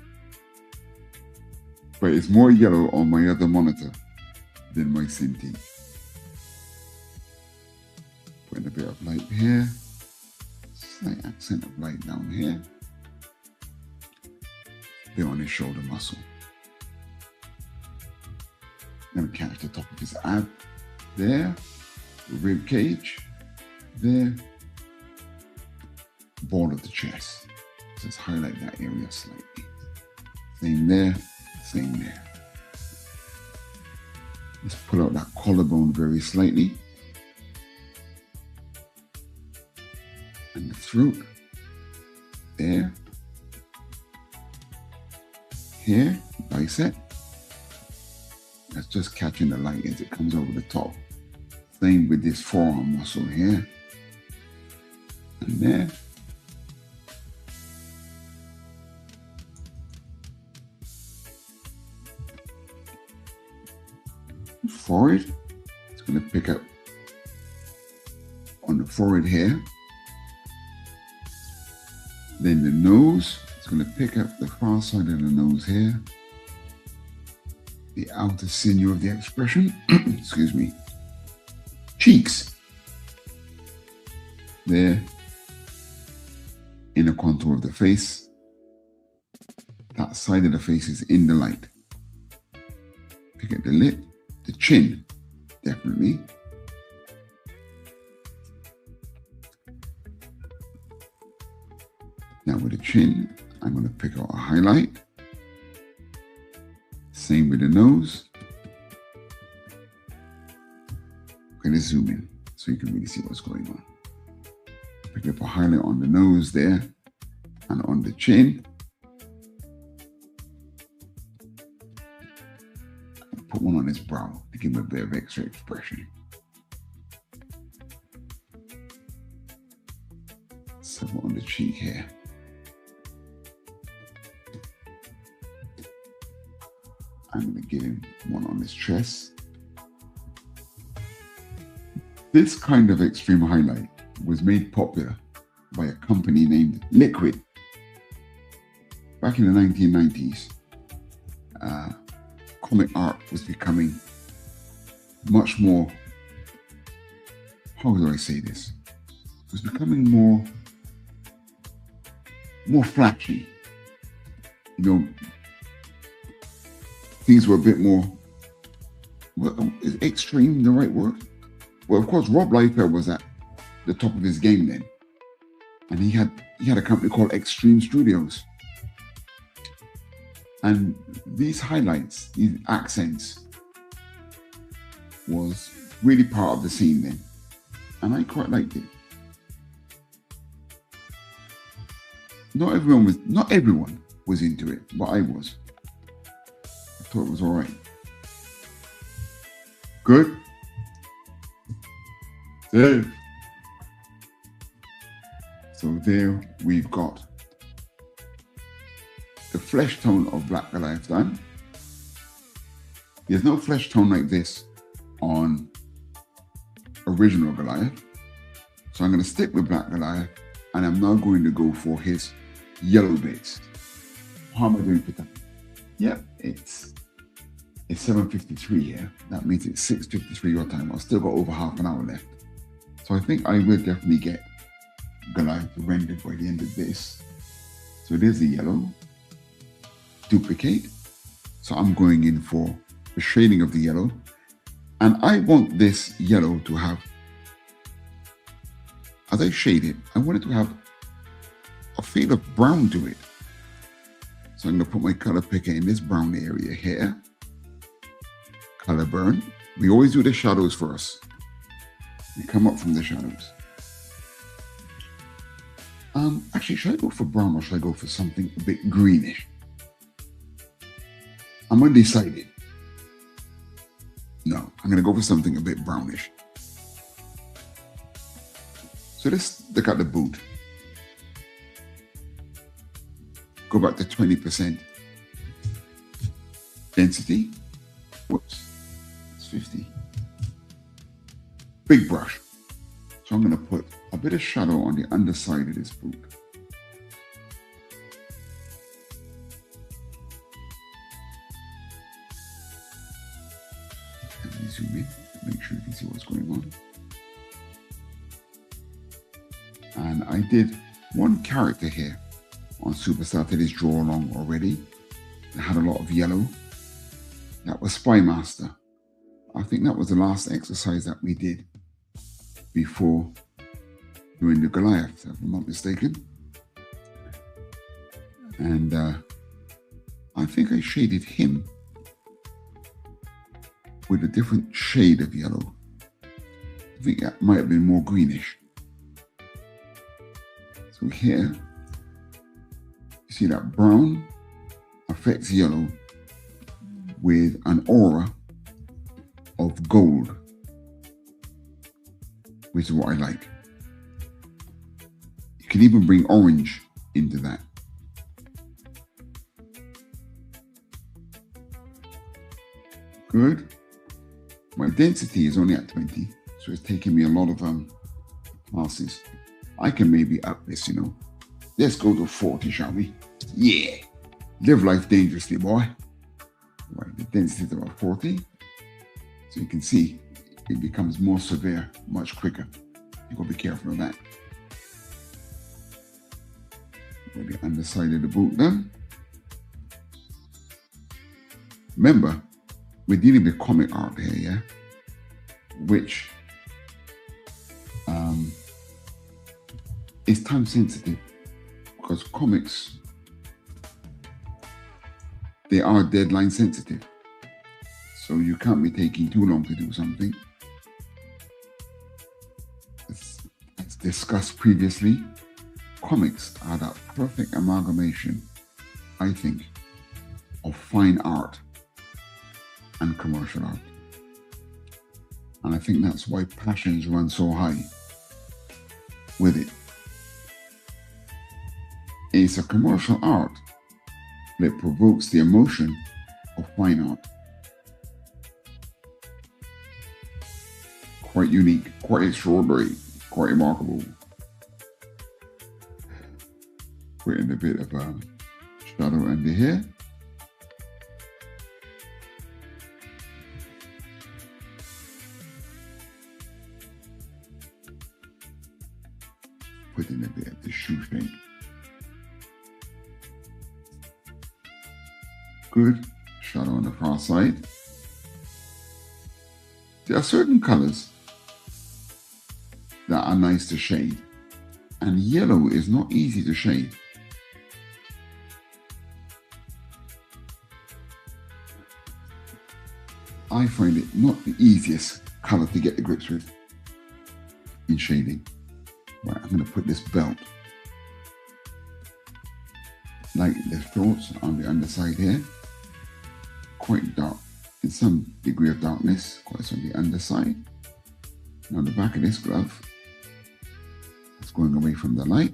But it's more yellow on my other monitor than my Cintiq. Putting a bit of light here. Slight accent of light down here. A bit on his shoulder muscle. I'm going to catch the top of his ab there. The rib cage there. Ball of the chest. Just highlight that area slightly. Same there, same there. Let's pull out that collarbone very slightly. And the throat. There. Here, bicep. That's just catching the light as it comes over the top. Same with this forearm muscle here. And there. Forehead, it's going to pick up on the forehead here. Then the nose, it's going to pick up the far side of the nose here. The outer sinew of the expression, excuse me. Cheeks, there. Inner contour of the face. That side of the face is in the light. Pick up the lip. The chin, definitely. Now with the chin, I'm going to pick out a highlight. Same with the nose. Okay, let's zoom in so you can really see what's going on. Pick up a highlight on the nose there and on the chin. Put one on his brow to give him a bit of extra expression. Some on the cheek here. I'm going to give him one on his chest. This kind of extreme highlight was made popular by a company named Liquid. Back in the 1990s, comic art was becoming much more, how do I say this? It was becoming more flashy. You know, things were a bit more, well, is extreme the right word? Well, of course, Rob Liefeld was at the top of his game then. And he had a company called Extreme Studios. And these highlights, these accents, was really part of the scene then. And I quite liked it. Not everyone was into it, but I was. I thought it was all right. Good. There. So there we've got the flesh tone of Black Goliath done. There's no flesh tone like this on original Goliath. So I'm going to stick with Black Goliath and I'm now going to go for his yellow bits. How am I doing for time? Yep, it's 7:53 here. That means it's 6:53 your time. I've still got over half an hour left. So I think I will definitely get Goliath rendered by the end of this. So there's the yellow. Duplicate. So I'm going in for the shading of the yellow. And I want this yellow to have, as I shade it, I want it to have a feel of brown to it. So I'm going to put my color picker in this brown area here. Color burn. We always do the shadows first. We come up from the shadows. Actually, should I go for brown or should I go for something a bit greenish? I'm undecided. No, I'm going to go for something a bit brownish. So let's look at the boot. Go back to 20% density. Whoops, it's 50. Big brush. So I'm going to put a bit of shadow on the underside of this boot. Let me zoom in to make sure you can see what's going on. I did one character here on Supa-Saturdays Draw-Along already. It had a lot of yellow. That was Spy Master. I think that was the last exercise that we did before doing the Goliath, if I'm not mistaken. And I think I shaded him with a different shade of yellow. I think that might have been more greenish. So here, you see that brown affects yellow with an aura of gold, which is what I like. You can even bring orange into that. Good. My density is only at 20, so it's taking me a lot of passes. I can maybe up this, you know. Let's go to 40, shall we? Yeah. Live life dangerously, boy. Right, the density is about 40. So you can see it becomes more severe much quicker. You gotta be careful of that. Got the underside of the boot done. Remember, we're dealing with comic art here, yeah? Which is time sensitive, because comics, they are deadline sensitive. So you can't be taking too long to do something. As discussed previously, comics are that perfect amalgamation, I think, of fine art and commercial art. And I think that's why passions run so high with it. It's a commercial art that provokes the emotion of fine art. Quite unique, quite extraordinary, quite remarkable. Putting a bit of shadow under here. Putting a bit of the shoe shape. Good. Shadow on the far side. There are certain colors that are nice to shade, and yellow is not easy to shade. I find it not the easiest color to get the grips with in shading. Right, I'm going to put this belt like the shorts on the underside here, quite dark, in some degree of darkness, quite on the underside. Now the back of this glove, it's going away from the light.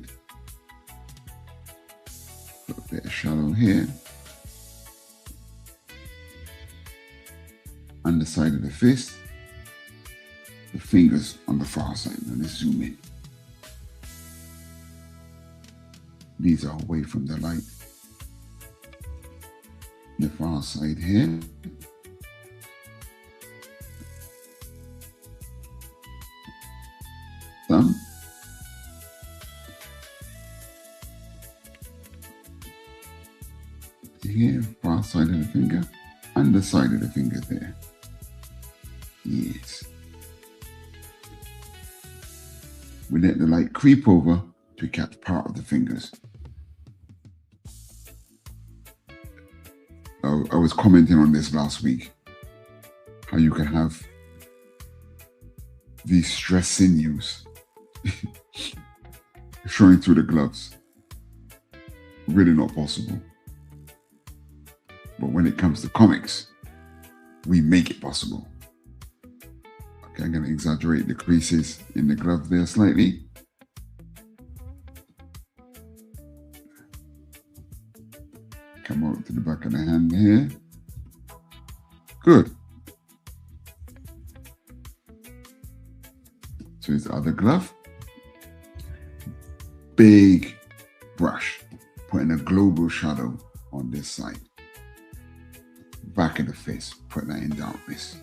Put a bit of shadow here. Underside of the fist, the fingers on the far side. Now let's zoom in. These are away from the light. The far side here. Thumb. Here, far side of the finger, underside of the finger there. Yes. We let the light creep over to catch part of the fingers. I was commenting on this last week, how you can have these stress sinews showing through the gloves. Really not possible. But when it comes to comics, we make it possible. Okay, I'm going to exaggerate the creases in the glove there slightly. Come over to the back of the hand here. Good. So here's the other glove. Big brush, putting a global shadow on this side. Back of the face, putting that in darkness.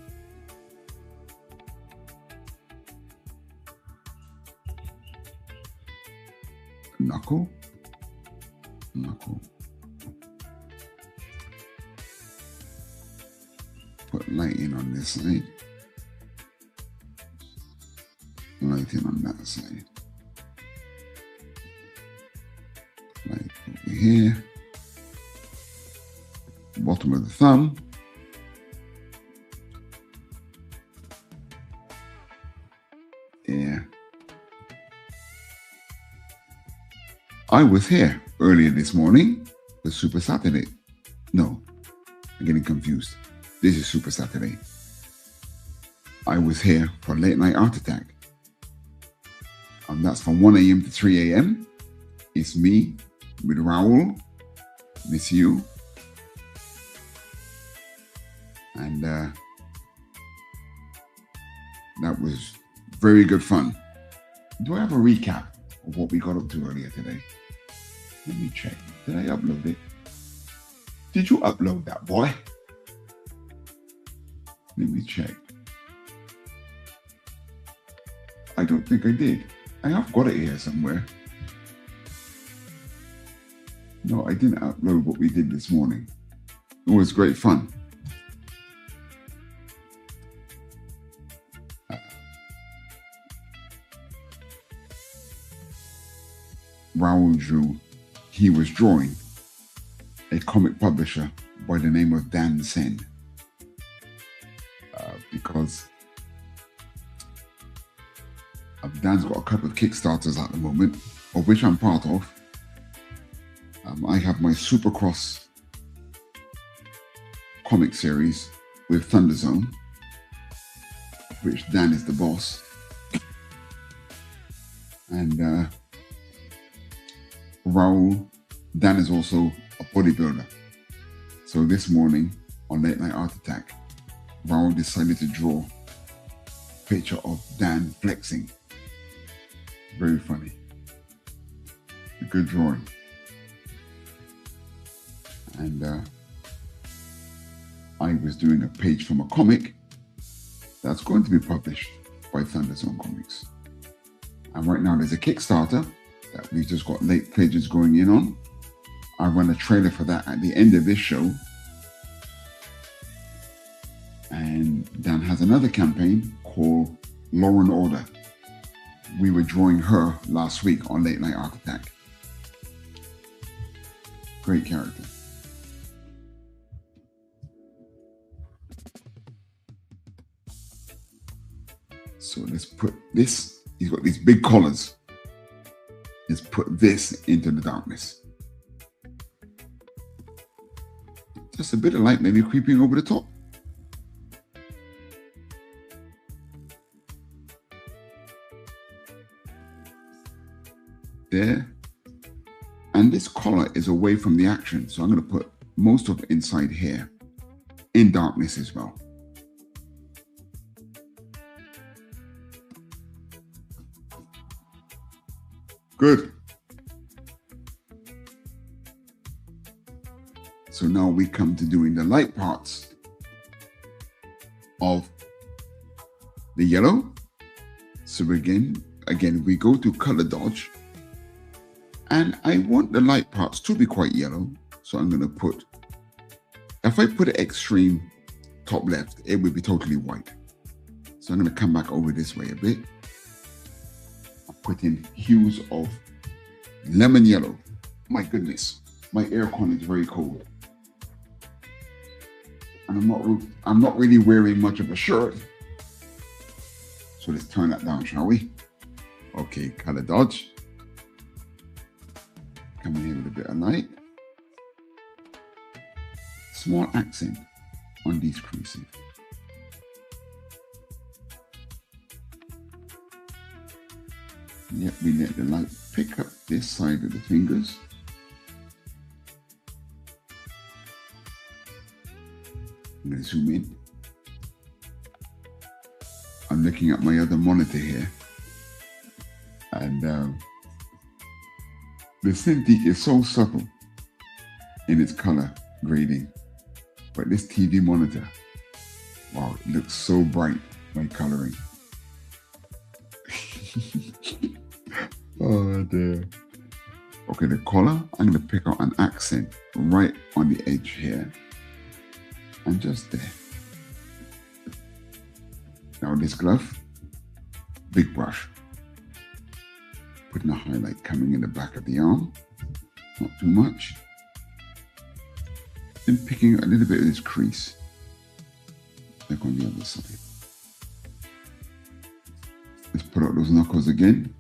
knuckle. Knuckle. Put lighting on this side. Lighting on that side. Light over here. Bottom of the thumb. Yeah. I was here earlier this morning for Super Saturday. No, I'm getting confused. This is Super Saturday. I was here for Late Night Art Attack. That's from 1 a.m. to 3 a.m. It's me with Raoul, Miss You, and that was very good fun. Do I have a recap of what we got up to earlier today? Let me check. Did I upload it? Did you upload that, boy? Let me check. I don't think I did. I have got it here somewhere. No, I didn't upload what we did this morning. It was great fun. Raoul drew, he was drawing a comic publisher by the name of Dan Sen. Because Dan's got a couple of Kickstarters at the moment, of which I'm part of. I have my SupaCross comic series with Thunderzone, which Dan is the boss. And Raoul, Dan is also a bodybuilder. So this morning on Late Night Art Attack, Raoul decided to draw a picture of Dan flexing. Very funny. A good drawing. And I was doing a page from a comic that's going to be published by Thunderzone Comics. And right now there's a Kickstarter that we've just got late pages going in on. I run a trailer for that at the end of this show. And Dan has another campaign called Law and Order. We were drawing her last week on Late Night Art Attack. Great character. So let's put this, he's got these big collars. Let's put this into the darkness. Just a bit of light maybe creeping over the top. There. And this collar is away from the action, so I'm going to put most of it inside here in darkness as well. Good. So now we come to doing the light parts of the yellow. So again, we go to color dodge. And I want the light parts to be quite yellow. So I'm going to put, if I put it extreme top left, it would be totally white. So I'm going to come back over this way a bit. I'll put in hues of lemon yellow. My goodness, my aircon is very cold. And I'm not really wearing much of a shirt. So let's turn that down, shall we? Okay, color dodge. Come in here with a bit of light. Small accent on these creases. Yep, we let the light pick up this side of the fingers. I'm going to zoom in. I'm looking at my other monitor here. And the Cintiq is so subtle in its color grading. But this TV monitor, wow, it looks so bright by coloring. Oh dear. Okay, the collar, I'm going to pick out an accent right on the edge here. And just there. Now this glove, big brush. Putting a highlight coming in the back of the arm. Not too much. Then picking a little bit of this crease. Like on the other side. Let's put out those knuckles again.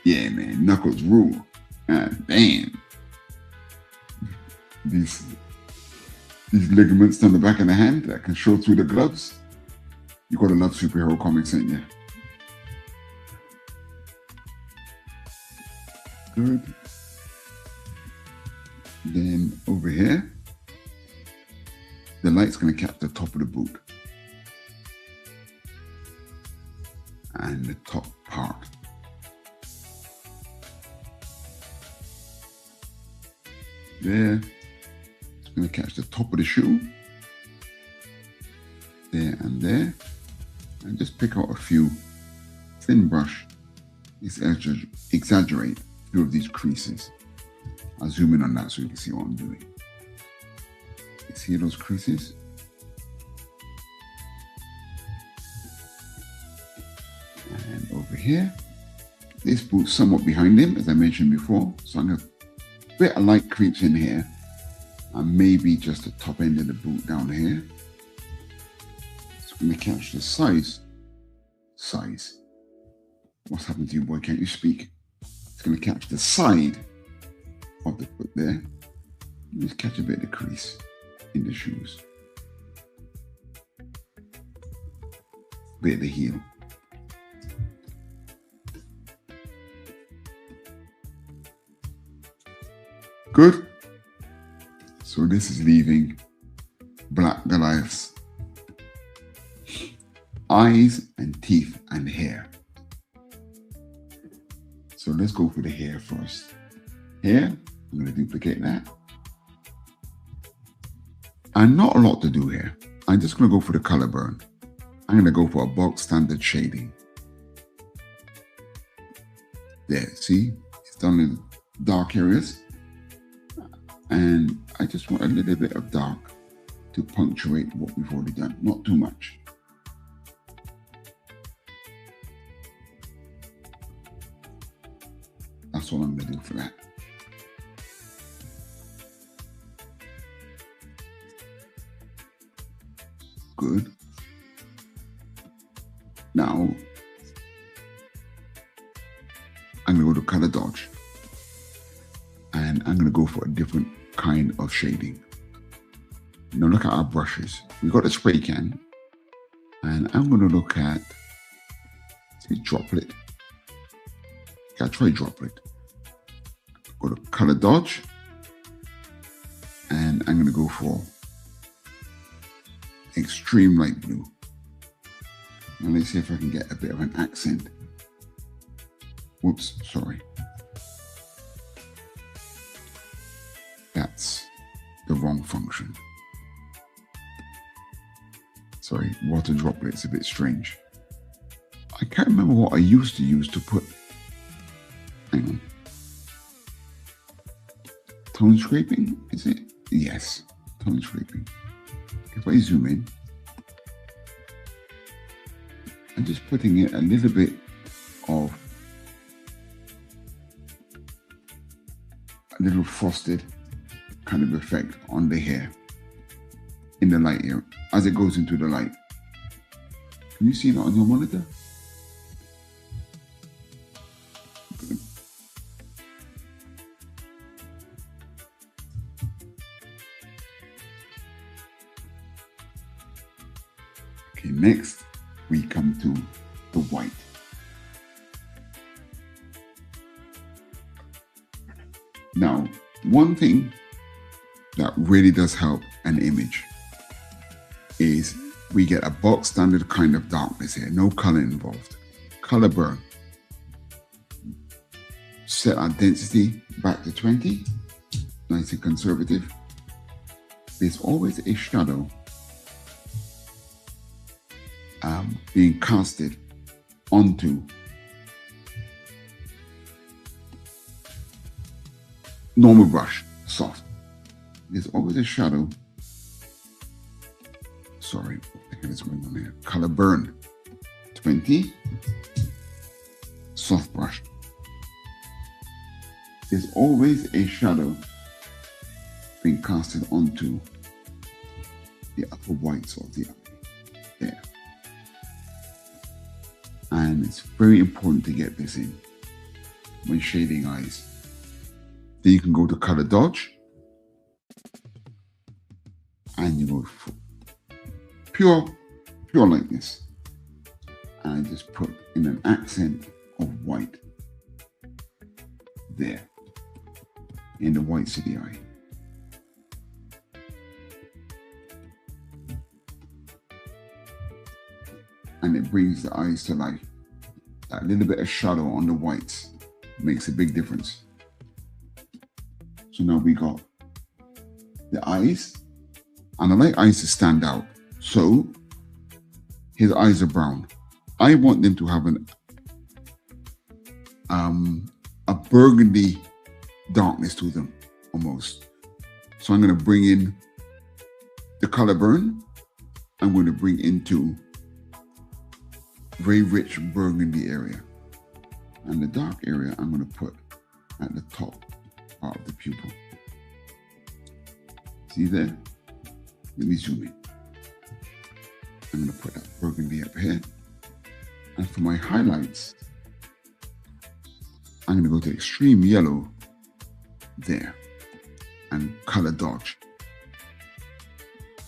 Yeah, man, knuckles rule. God damn. These ligaments on the back of the hand that can show through the gloves. You gotta love superhero comics, ain't you? Good. Then over here, the light's gonna catch the top of the boot. And the top part. There. It's going to catch the top of the shoe. There and there. And just pick out a few. Thin brush. Exaggerate a few of these creases. I'll zoom in on that so you can see what I'm doing. You see those creases? And over here. This boot's somewhat behind him, as I mentioned before. So I'm going to bit of light creeps in here, and maybe just the top end of the boot down here. It's going to catch the size. What's happened to you, boy? Can't you speak? It's going to catch the side of the foot there. Just catch a bit of the crease in the shoes. Bit of the heel. Good. So this is leaving Black Goliath's eyes and teeth and hair. So let's go for the hair first. Hair, I'm going to duplicate that. And not a lot to do here. I'm just going to go for the color burn. I'm going to go for a bulk standard shading. There, see? It's done in dark areas. And I just want a little bit of dark to punctuate what we've already done. Not too much. That's all I'm going to do for that. Good. Now, I'm going to go to color dodge. And I'm going to go for a different kind of shading. Now look at our brushes. We got a spray can. And I'm going to look at, see, droplet. Okay, I'll try droplet. Go to color dodge. And I'm going to go for extreme light blue. Now let's see if I can get a bit of an accent. Whoops, sorry. That's the wrong function. Sorry, water droplet's a bit strange. I can't remember what I used to use to put. Hang on. Tone scraping, is it? Yes, tone scraping. If I zoom in, I'm just putting it a little bit of a little frosted kind of effect on the hair in the light here as it goes into the light. Can you see that on your monitor? Good. Okay, next we come to the white. Now, one thing that really does help an image is we get a bulk standard kind of darkness here, no color involved. Color burn. Set our density back to 20, nice and conservative. There's always a shadow being casted onto normal brush, soft. There's always a shadow. Sorry, what the hell is going on here? Color burn. 20. Soft brush. There's always a shadow being casted onto the upper whites of the eye. There. And it's very important to get this in when shading eyes. Then you can go to color dodge. And you go for pure like this. And I just put in an accent of white there in the whites of the eye. And it brings the eyes to life. That little bit of shadow on the whites makes a big difference. So now we got the eyes, and I like eyes to stand out. So his eyes are brown. I want them to have a burgundy darkness to them, almost. So I'm going to bring in the color burn. I'm going to bring into very rich burgundy area. And the dark area I'm going to put at the top part of the pupil. See there? Let me zoom in. I'm going to put that burgundy up here. And for my highlights, I'm going to go to extreme yellow there and color dodge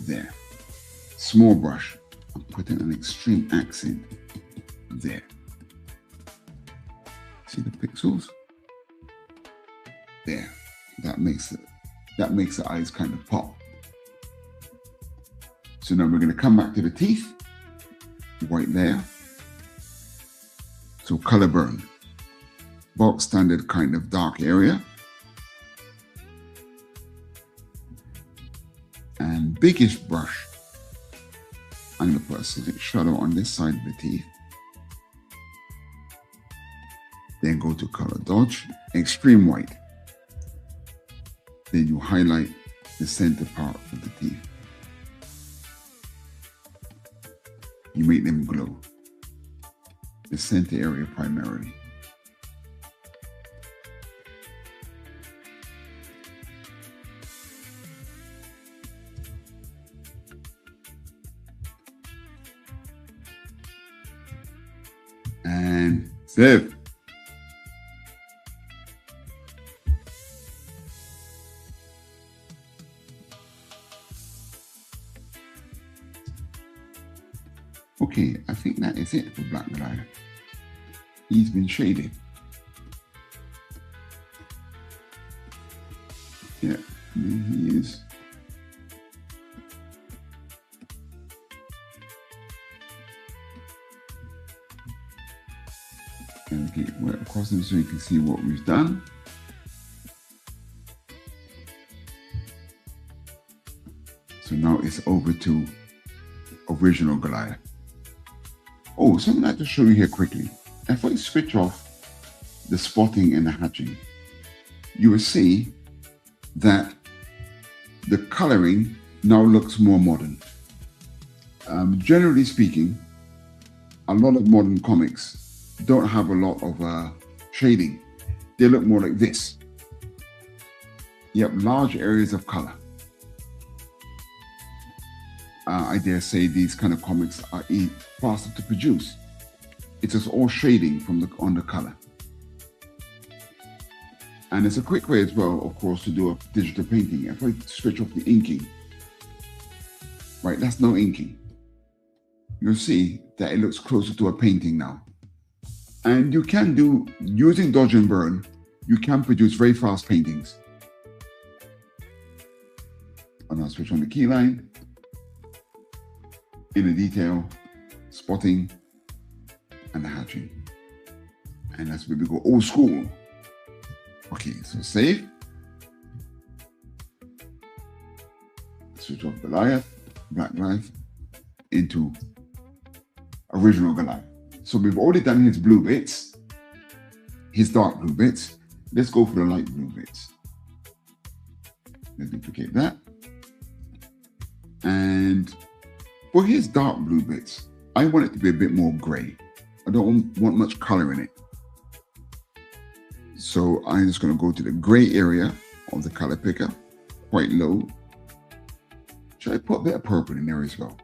there. Small brush, I'm putting an extreme accent there. See the pixels? There. That makes the eyes kind of pop. So now we're going to come back to the teeth. White layer. So color burn. Box standard kind of dark area. And biggest brush. I'm going to put a slight shadow on this side of the teeth. Then go to color dodge, extreme white. Then you highlight the center part of the teeth. You make them glow. The center area primarily. And save. Okay, I think that is it for Black Goliath. He's been shaded. Yeah, there he is. And get wet across him so you can see what we've done. So now it's over to original Goliath. Oh, something I'd like to show you here quickly. If I switch off the spotting and the hatching, you will see that the coloring now looks more modern. Generally speaking, a lot of modern comics don't have a lot of shading. They look more like this. You have large areas of color. I dare say these kind of comics are faster to produce. It's just all shading from on the color. And it's a quick way as well, of course, to do a digital painting. If I switch off the inking, right, that's no inking. You'll see that it looks closer to a painting now. And you can do, using dodge and burn, you can produce very fast paintings. And I'll switch on the key line. Inner detail, spotting, and the hatching. And that's where we go old school. Okay, so save. Switch off Goliath, Black Goliath, into original Goliath. So we've already done his blue bits, his dark blue bits. Let's go for the light blue bits. Let's duplicate that. And for his dark blue bits, I want it to be a bit more gray. I don't want much color in it. So I'm just going to go to the gray area of the color picker, quite low. Should I put a bit of purple in there as well?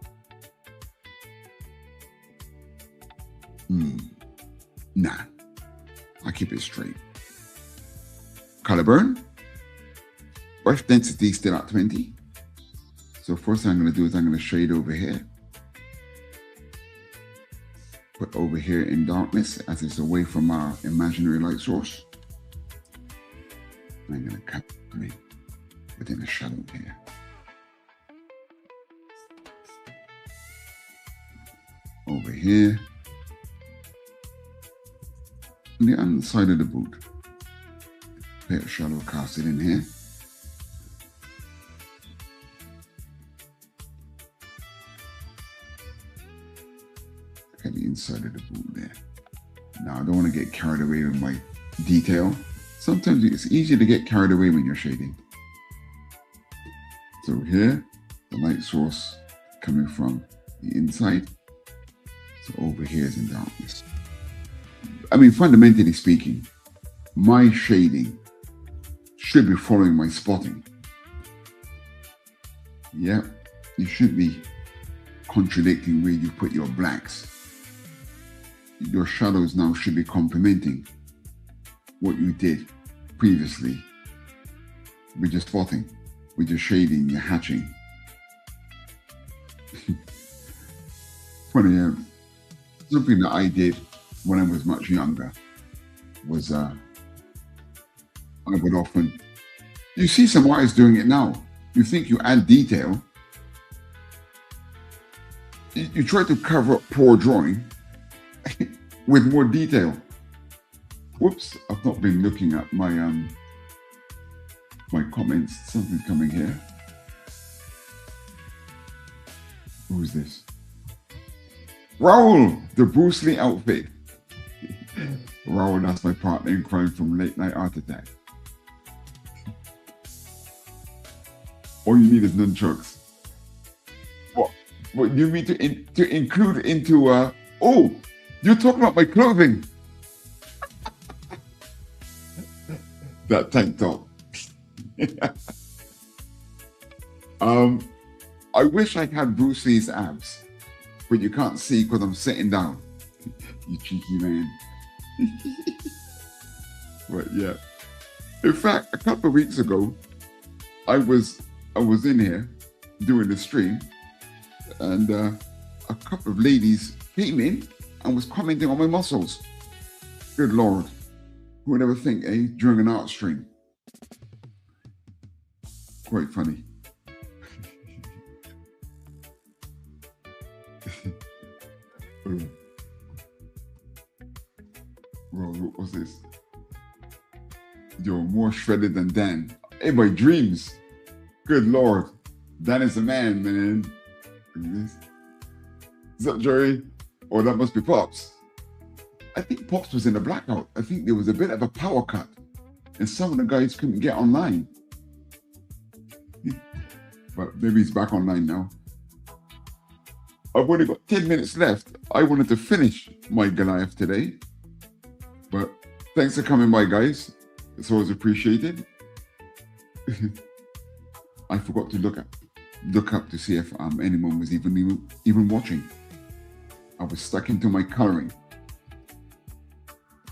Nah, I'll keep it straight. Color burn. Brush density still at 20. So first thing I'm going to do is I'm going to shade over here. Put over here in darkness as it's away from our imaginary light source. I'm going to come in within a shadow here. Over here. On the underside of the boot. Bit of shadow casted in here. At the inside of the boot there. Now I don't want to get carried away with my detail. Sometimes it's easier to get carried away when you're shading. So here, the light source coming from the inside. So over here is in darkness. I mean, fundamentally speaking, my shading should be following my spotting. Yeah, you should be contradicting where you put your blacks. Your shadows now should be complementing what you did previously with your spotting, with your shading, your hatching. Funny, something that I did when I was much younger was I would often, you see some artists doing it now. You think you add detail, you try to cover up poor drawing with more detail. Whoops, I've not been looking at my my comments. Something's coming here. Who is this? Raoul, the Bruce Lee outfit. Raoul, that's my partner in crime from Late Night Art Attack. All you need is nunchucks. What you mean to include into oh, you're talking about my clothing. That tank top. I wish I had Bruce Lee's abs, but you can't see because I'm sitting down. You cheeky man. But yeah. In fact, a couple of weeks ago, I was in here doing the stream, and a couple of ladies came in and was commenting on my muscles. Good Lord. Who would ever think, during an art stream? Quite funny. Bro, what's this? You're more shredded than Dan. Hey, my dreams. Good Lord. Dan is a man, man. Look at this. Is that Jerry? Or that must be Pops. I think Pops was in a blackout. I think there was a bit of a power cut and some of the guys couldn't get online. But maybe he's back online now. I've only got 10 minutes left. I wanted to finish my Goliath today. But thanks for coming by, guys. It's always appreciated. I forgot to look up to see if anyone was even watching. I was stuck into my coloring.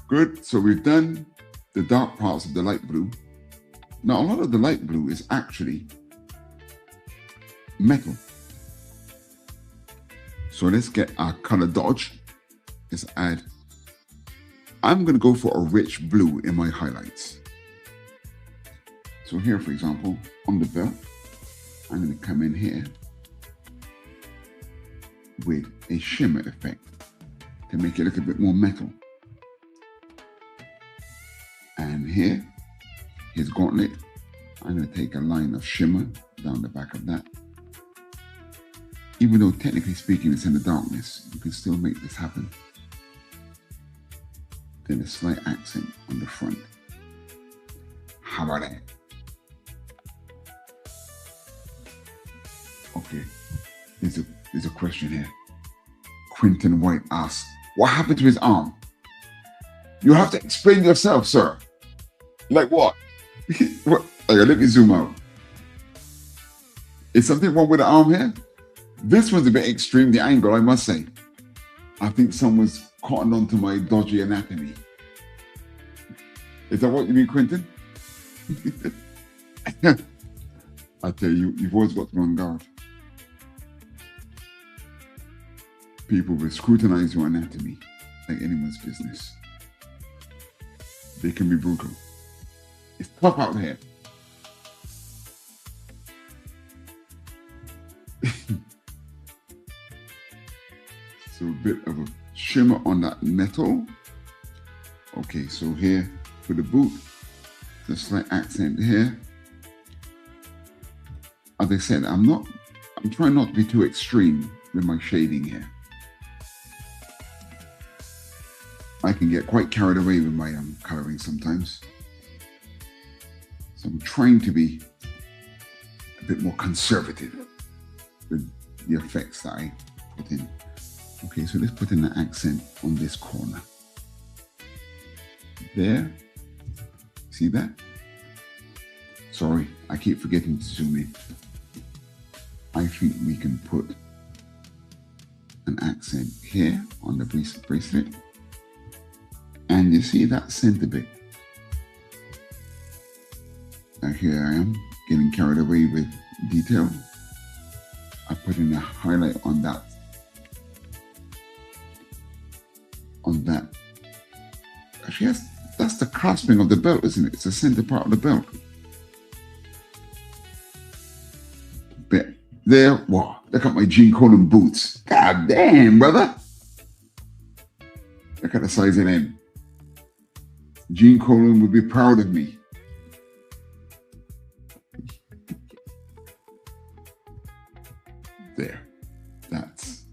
Good, so we've done the dark parts of the light blue. Now, a lot of the light blue is actually metal. So let's get our color dodge. Let's add, I'm gonna go for a rich blue in my highlights. So here, for example, on the belt, I'm gonna come in here with a shimmer effect to make it look a bit more metal. And here, his gauntlet, I'm going to take a line of shimmer down the back of that. Even though technically speaking it's in the darkness, you can still make this happen. Then a slight accent on the front. How about that? Okay. There's a question here. Quentin White asks, what happened to his arm? You have to explain yourself, sir. Like what? What? Okay, let me zoom out. Is something wrong with the arm here? This one's a bit extreme, the angle, I must say. I think someone's cottoned onto my dodgy anatomy. Is that what you mean, Quentin? I tell you, you've always got to be on guard. People will scrutinize your anatomy like anyone's business. They can be brutal. It's tough out here. So a bit of a shimmer on that metal. Okay, so here for the boot, the slight accent here. As I said, I'm trying not to be too extreme with my shading here. I can get quite carried away with my coloring sometimes. So I'm trying to be a bit more conservative with the effects that I put in. Okay, so let's put in an accent on this corner. There. See that? Sorry, I keep forgetting to zoom in. I think we can put an accent here on the bracelet. And you see that center bit. Now here I am getting carried away with detail. I put in a highlight on that. Actually, that's the clasping of the belt, isn't it? It's the center part of the belt. But there, wow, look at my Gene Colan boots. God damn, brother. Look at the size of them. Gene Colan would be proud of me. There. That's.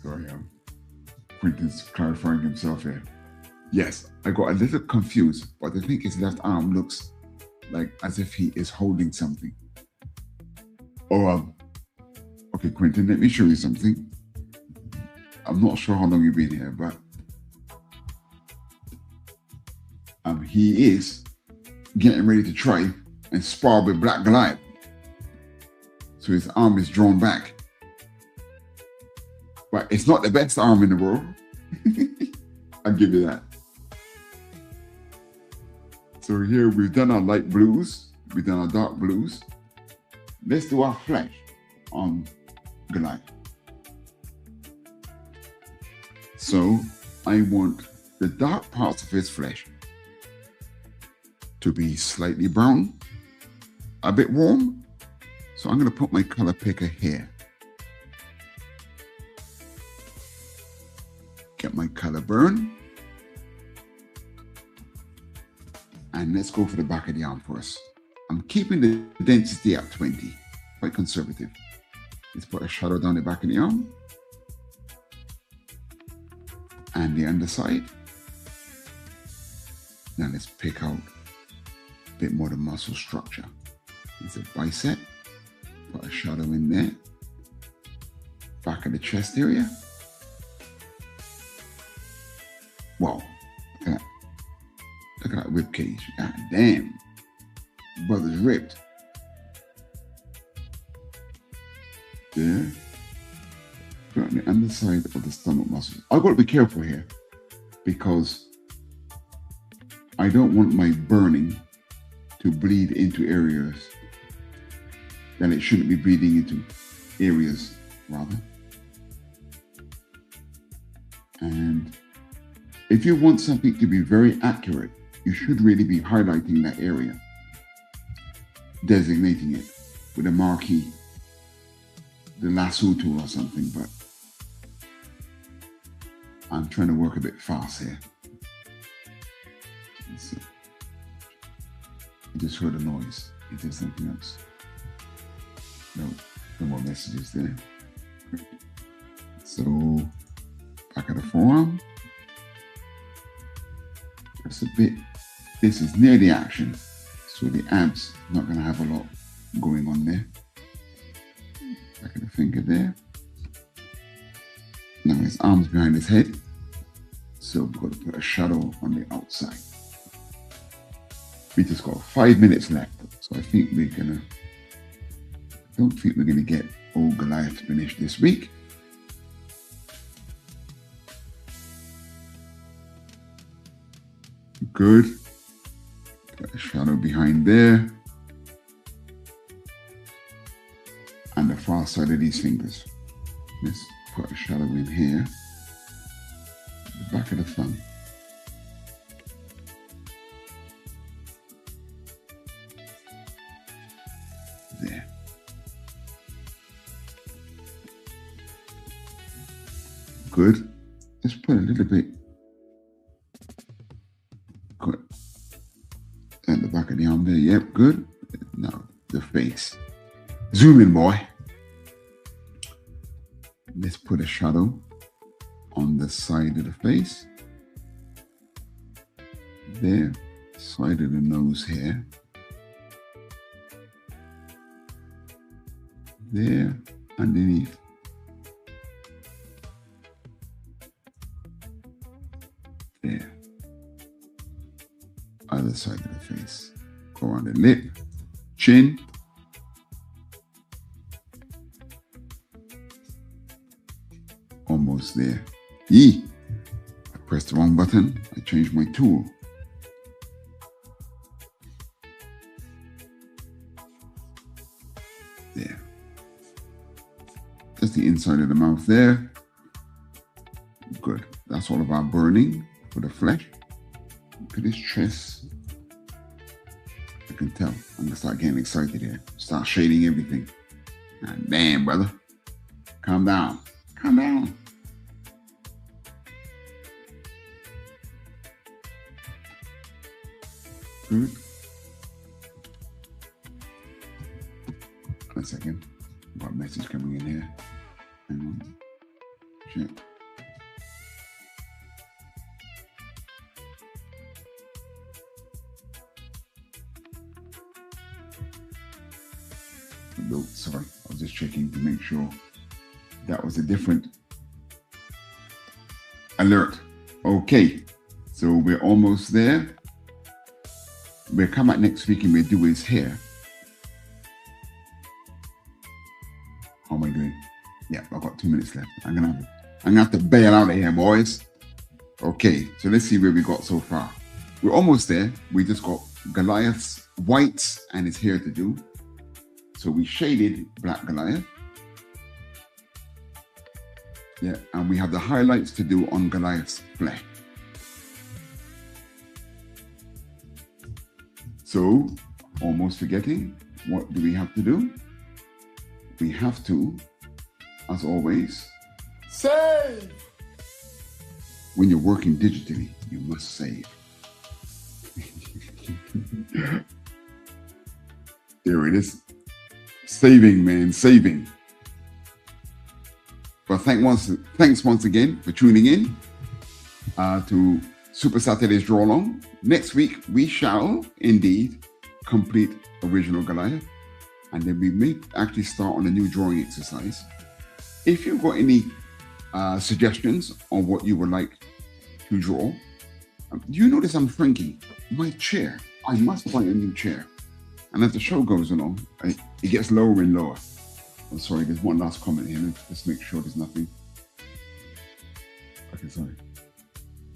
Sorry, Quentin's clarifying himself here. Yes, I got a little confused, but I think his left arm looks like as if he is holding something. Oh, okay, Quentin, let me show you something. I'm not sure how long you've been here, but he is getting ready to try and spar with Black Goliath. So his arm is drawn back. But it's not the best arm in the world. I'll give you that. So here we've done our light blues. We've done our dark blues. Let's do our flesh on Goliath. So I want the dark parts of his flesh to be slightly brown, a bit warm. So I'm going to put my color picker here. Get my color burn. And let's go for the back of the arm first. I'm keeping the density at 20, quite conservative. Let's put a shadow down the back of the arm. And the underside. Now let's pick out a bit more of the muscle structure. It's a bicep. Put a shadow in there. Back of the chest area. Wow, look at that. Look at that rib cage. God damn. Brother's ripped. There. Put on the underside of the stomach muscles. I've got to be careful here because I don't want my burning to bleed into areas that it shouldn't be bleeding into areas, rather. And if you want something to be very accurate, you should really be highlighting that area, designating it with a marquee, the lasso tool or something, but I'm trying to work a bit fast here. So, I just heard a noise. Is there something else? No more messages there. So, back of the forearm. That's a bit, this is near the action. So the abs not going to have a lot going on there. finger there. Now his arms behind his head. So we're going to put a shadow on the outside. We just got 5 minutes left. So I think don't think we're gonna get old Goliath finished this week. Good. Got a shadow behind there. And the far side of these fingers. Let's put a shadow in here. The back of the thumb. There. Good. Let's put a little bit. Good. And the back of the arm there. Yep, good. Now the face. Zoom in, boy. Let's put a shadow on the side of the face. There. Side of the nose here. There. Underneath. There. Other side of the face. Go on the lip. Chin. Almost there. I pressed the wrong button. I changed my tool. There. Just the inside of the mouth there. Good. That's all of our burning for the flesh. Look at his chest. I can tell. I'm going to start getting excited here. Start shading everything. Ah, damn, brother. Calm down. Calm down. Good. One second. Got a message coming in here. Hang on. Check. No, sorry. I was just checking to make sure that was a different alert. Okay. So we're almost there. We'll come back next week and we'll do his hair. How am I doing? Yeah, I've got 2 minutes left. I'm gonna have to bail out of here, boys. Okay, so let's see where we got so far. We're almost there. We just got Goliath's whites and his hair to do. So we shaded Black Goliath. Yeah, and we have the highlights to do on Goliath's flesh. So, almost forgetting, what do we have to do? We have to, as always, save. When you're working digitally, you must save. There it is. Saving, man, saving. But thanks once again for tuning in to Supa-Saturdays Draw-Along. Next week, we shall indeed complete Original Goliath. And then we may actually start on a new drawing exercise. If you've got any suggestions on what you would like to draw, you notice I'm shrinking. My chair, I must buy a new chair. And as the show goes along, it gets lower and lower. I'm sorry, there's one last comment here. Let's make sure there's nothing. Okay, sorry.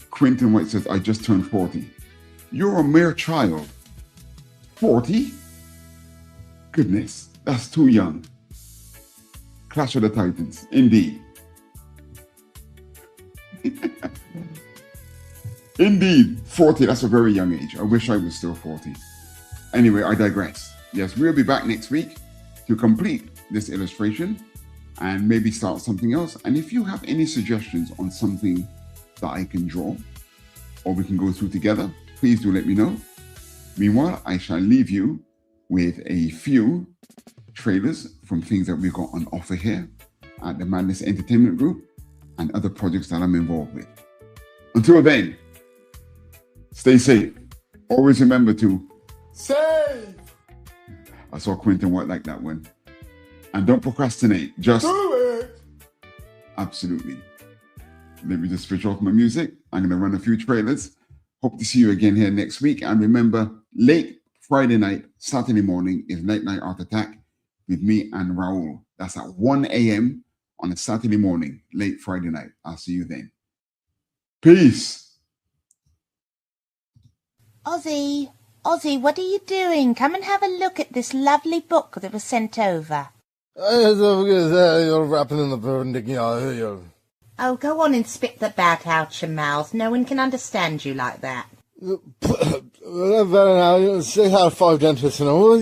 Quentin White says, I just turned 40. You're a mere child. 40? Goodness, that's too young. Clash of the Titans, indeed. Indeed, 40, that's a very young age. I wish I was still 40. Anyway, I digress. Yes, we'll be back next week to complete this illustration and maybe start something else. And if you have any suggestions on something that I can draw or we can go through together, please do let me know. Meanwhile, I shall leave you with a few trailers from things that we've got on offer here at the Madness Entertainment Group and other projects that I'm involved with. Until then, stay safe. Always remember to save. I saw Quentin White like that one. And don't procrastinate. Just Do it. absolutely. Let me just switch off my music. I'm going to run a few trailers. Hope to see you again here next week. And remember, late Friday night, Saturday morning is Late Night Art Attack with me and Raul. That's at 1 a.m. on a Saturday morning, late Friday night. I'll see you then. Peace. Ozzy, what are you doing? Come and have a look at this lovely book that was sent over. You're wrapping in the burning. Oh, go on and spit the bat out your mouth. No one can understand you like that. Say how 5 dentists and all.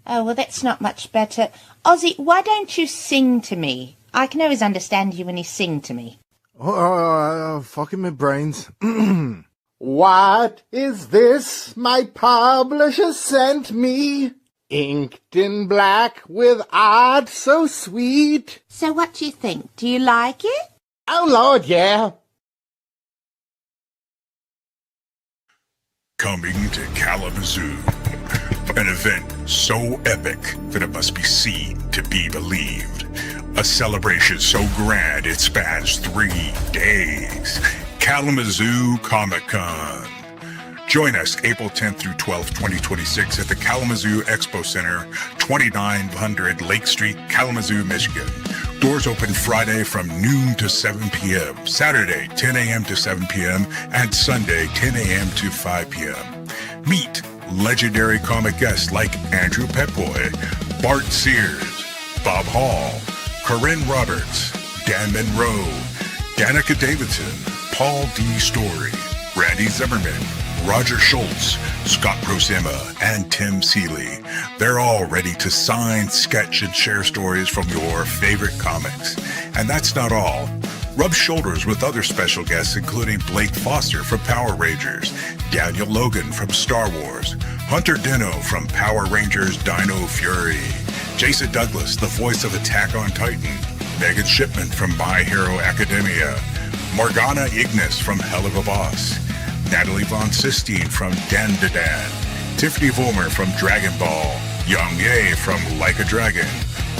Oh, well, that's not much better. Ozzy, why don't you sing to me? I can always understand you when you sing to me. Fucking my brains. What is this my publisher sent me? Inked in black with art so sweet. So what do you think? Do you like it? Oh, Lord, yeah. Coming to Kalamazoo, an event so epic that it must be seen to be believed. A celebration so grand it spans 3 days. Kalamazoo Comic-Con. Join us April 10th through 12th, 2026 at the Kalamazoo Expo Center, 2900 Lake Street, Kalamazoo, Michigan. Doors open Friday from noon to 7 p.m., Saturday 10 a.m. to 7 p.m., and Sunday 10 a.m. to 5 p.m. Meet legendary comic guests like Andrew Petboy, Bart Sears, Bob Hall, Corinne Roberts, Dan Monroe, Danica Davidson, Paul D. Story, Randy Zimmerman, Roger Schultz, Scott Prosema, and Tim Seeley. They're all ready to sign, sketch, and share stories from your favorite comics. And that's not all. Rub shoulders with other special guests including Blake Foster from Power Rangers, Daniel Logan from Star Wars, Hunter Dino from Power Rangers Dino Fury, Jason Douglas, the voice of Attack on Titan, Megan Shipman from My Hero Academia, Morgana Ignis from Hell of a Boss, Natalie Von Sistine from Dan to Dan, Tiffany Vollmer from Dragon Ball, Young Ye from Like a Dragon,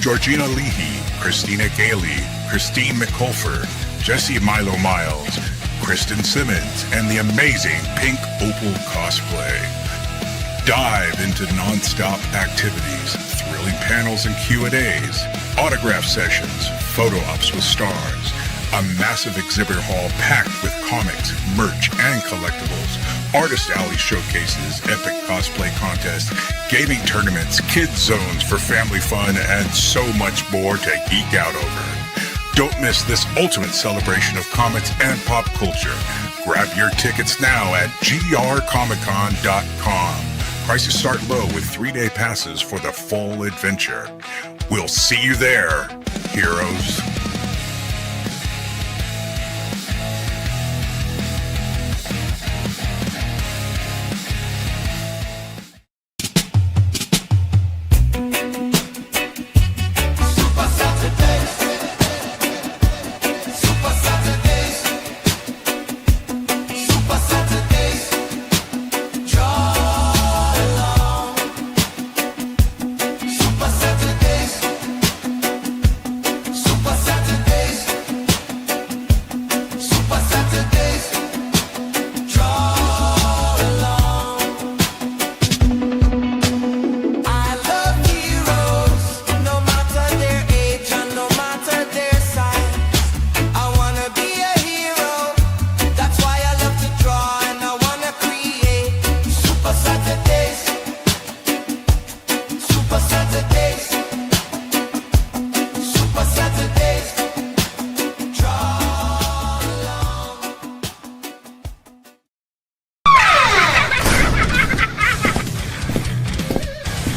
Georgina Leahy, Christina Gailey, Christine McCulfer, Jesse Milo Miles, Kristen Simmons, and the amazing Pink Opal cosplay. Dive into non-stop activities, thrilling panels and Q&As, autograph sessions, photo ops with stars, a massive exhibit hall packed with comics, merch, and collectibles, artist alley showcases, epic cosplay contests, gaming tournaments, kids zones for family fun, and so much more to geek out over. Don't miss this ultimate celebration of comics and pop culture. Grab your tickets now at grcomiccon.com. Prices start low with 3-day passes for the full adventure. We'll see you there, heroes.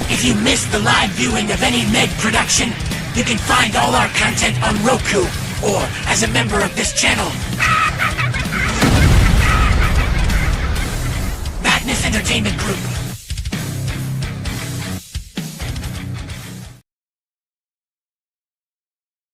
If you missed the live viewing of any Meg production, you can find all our content on Roku or as a member of this channel. Madness Entertainment Group.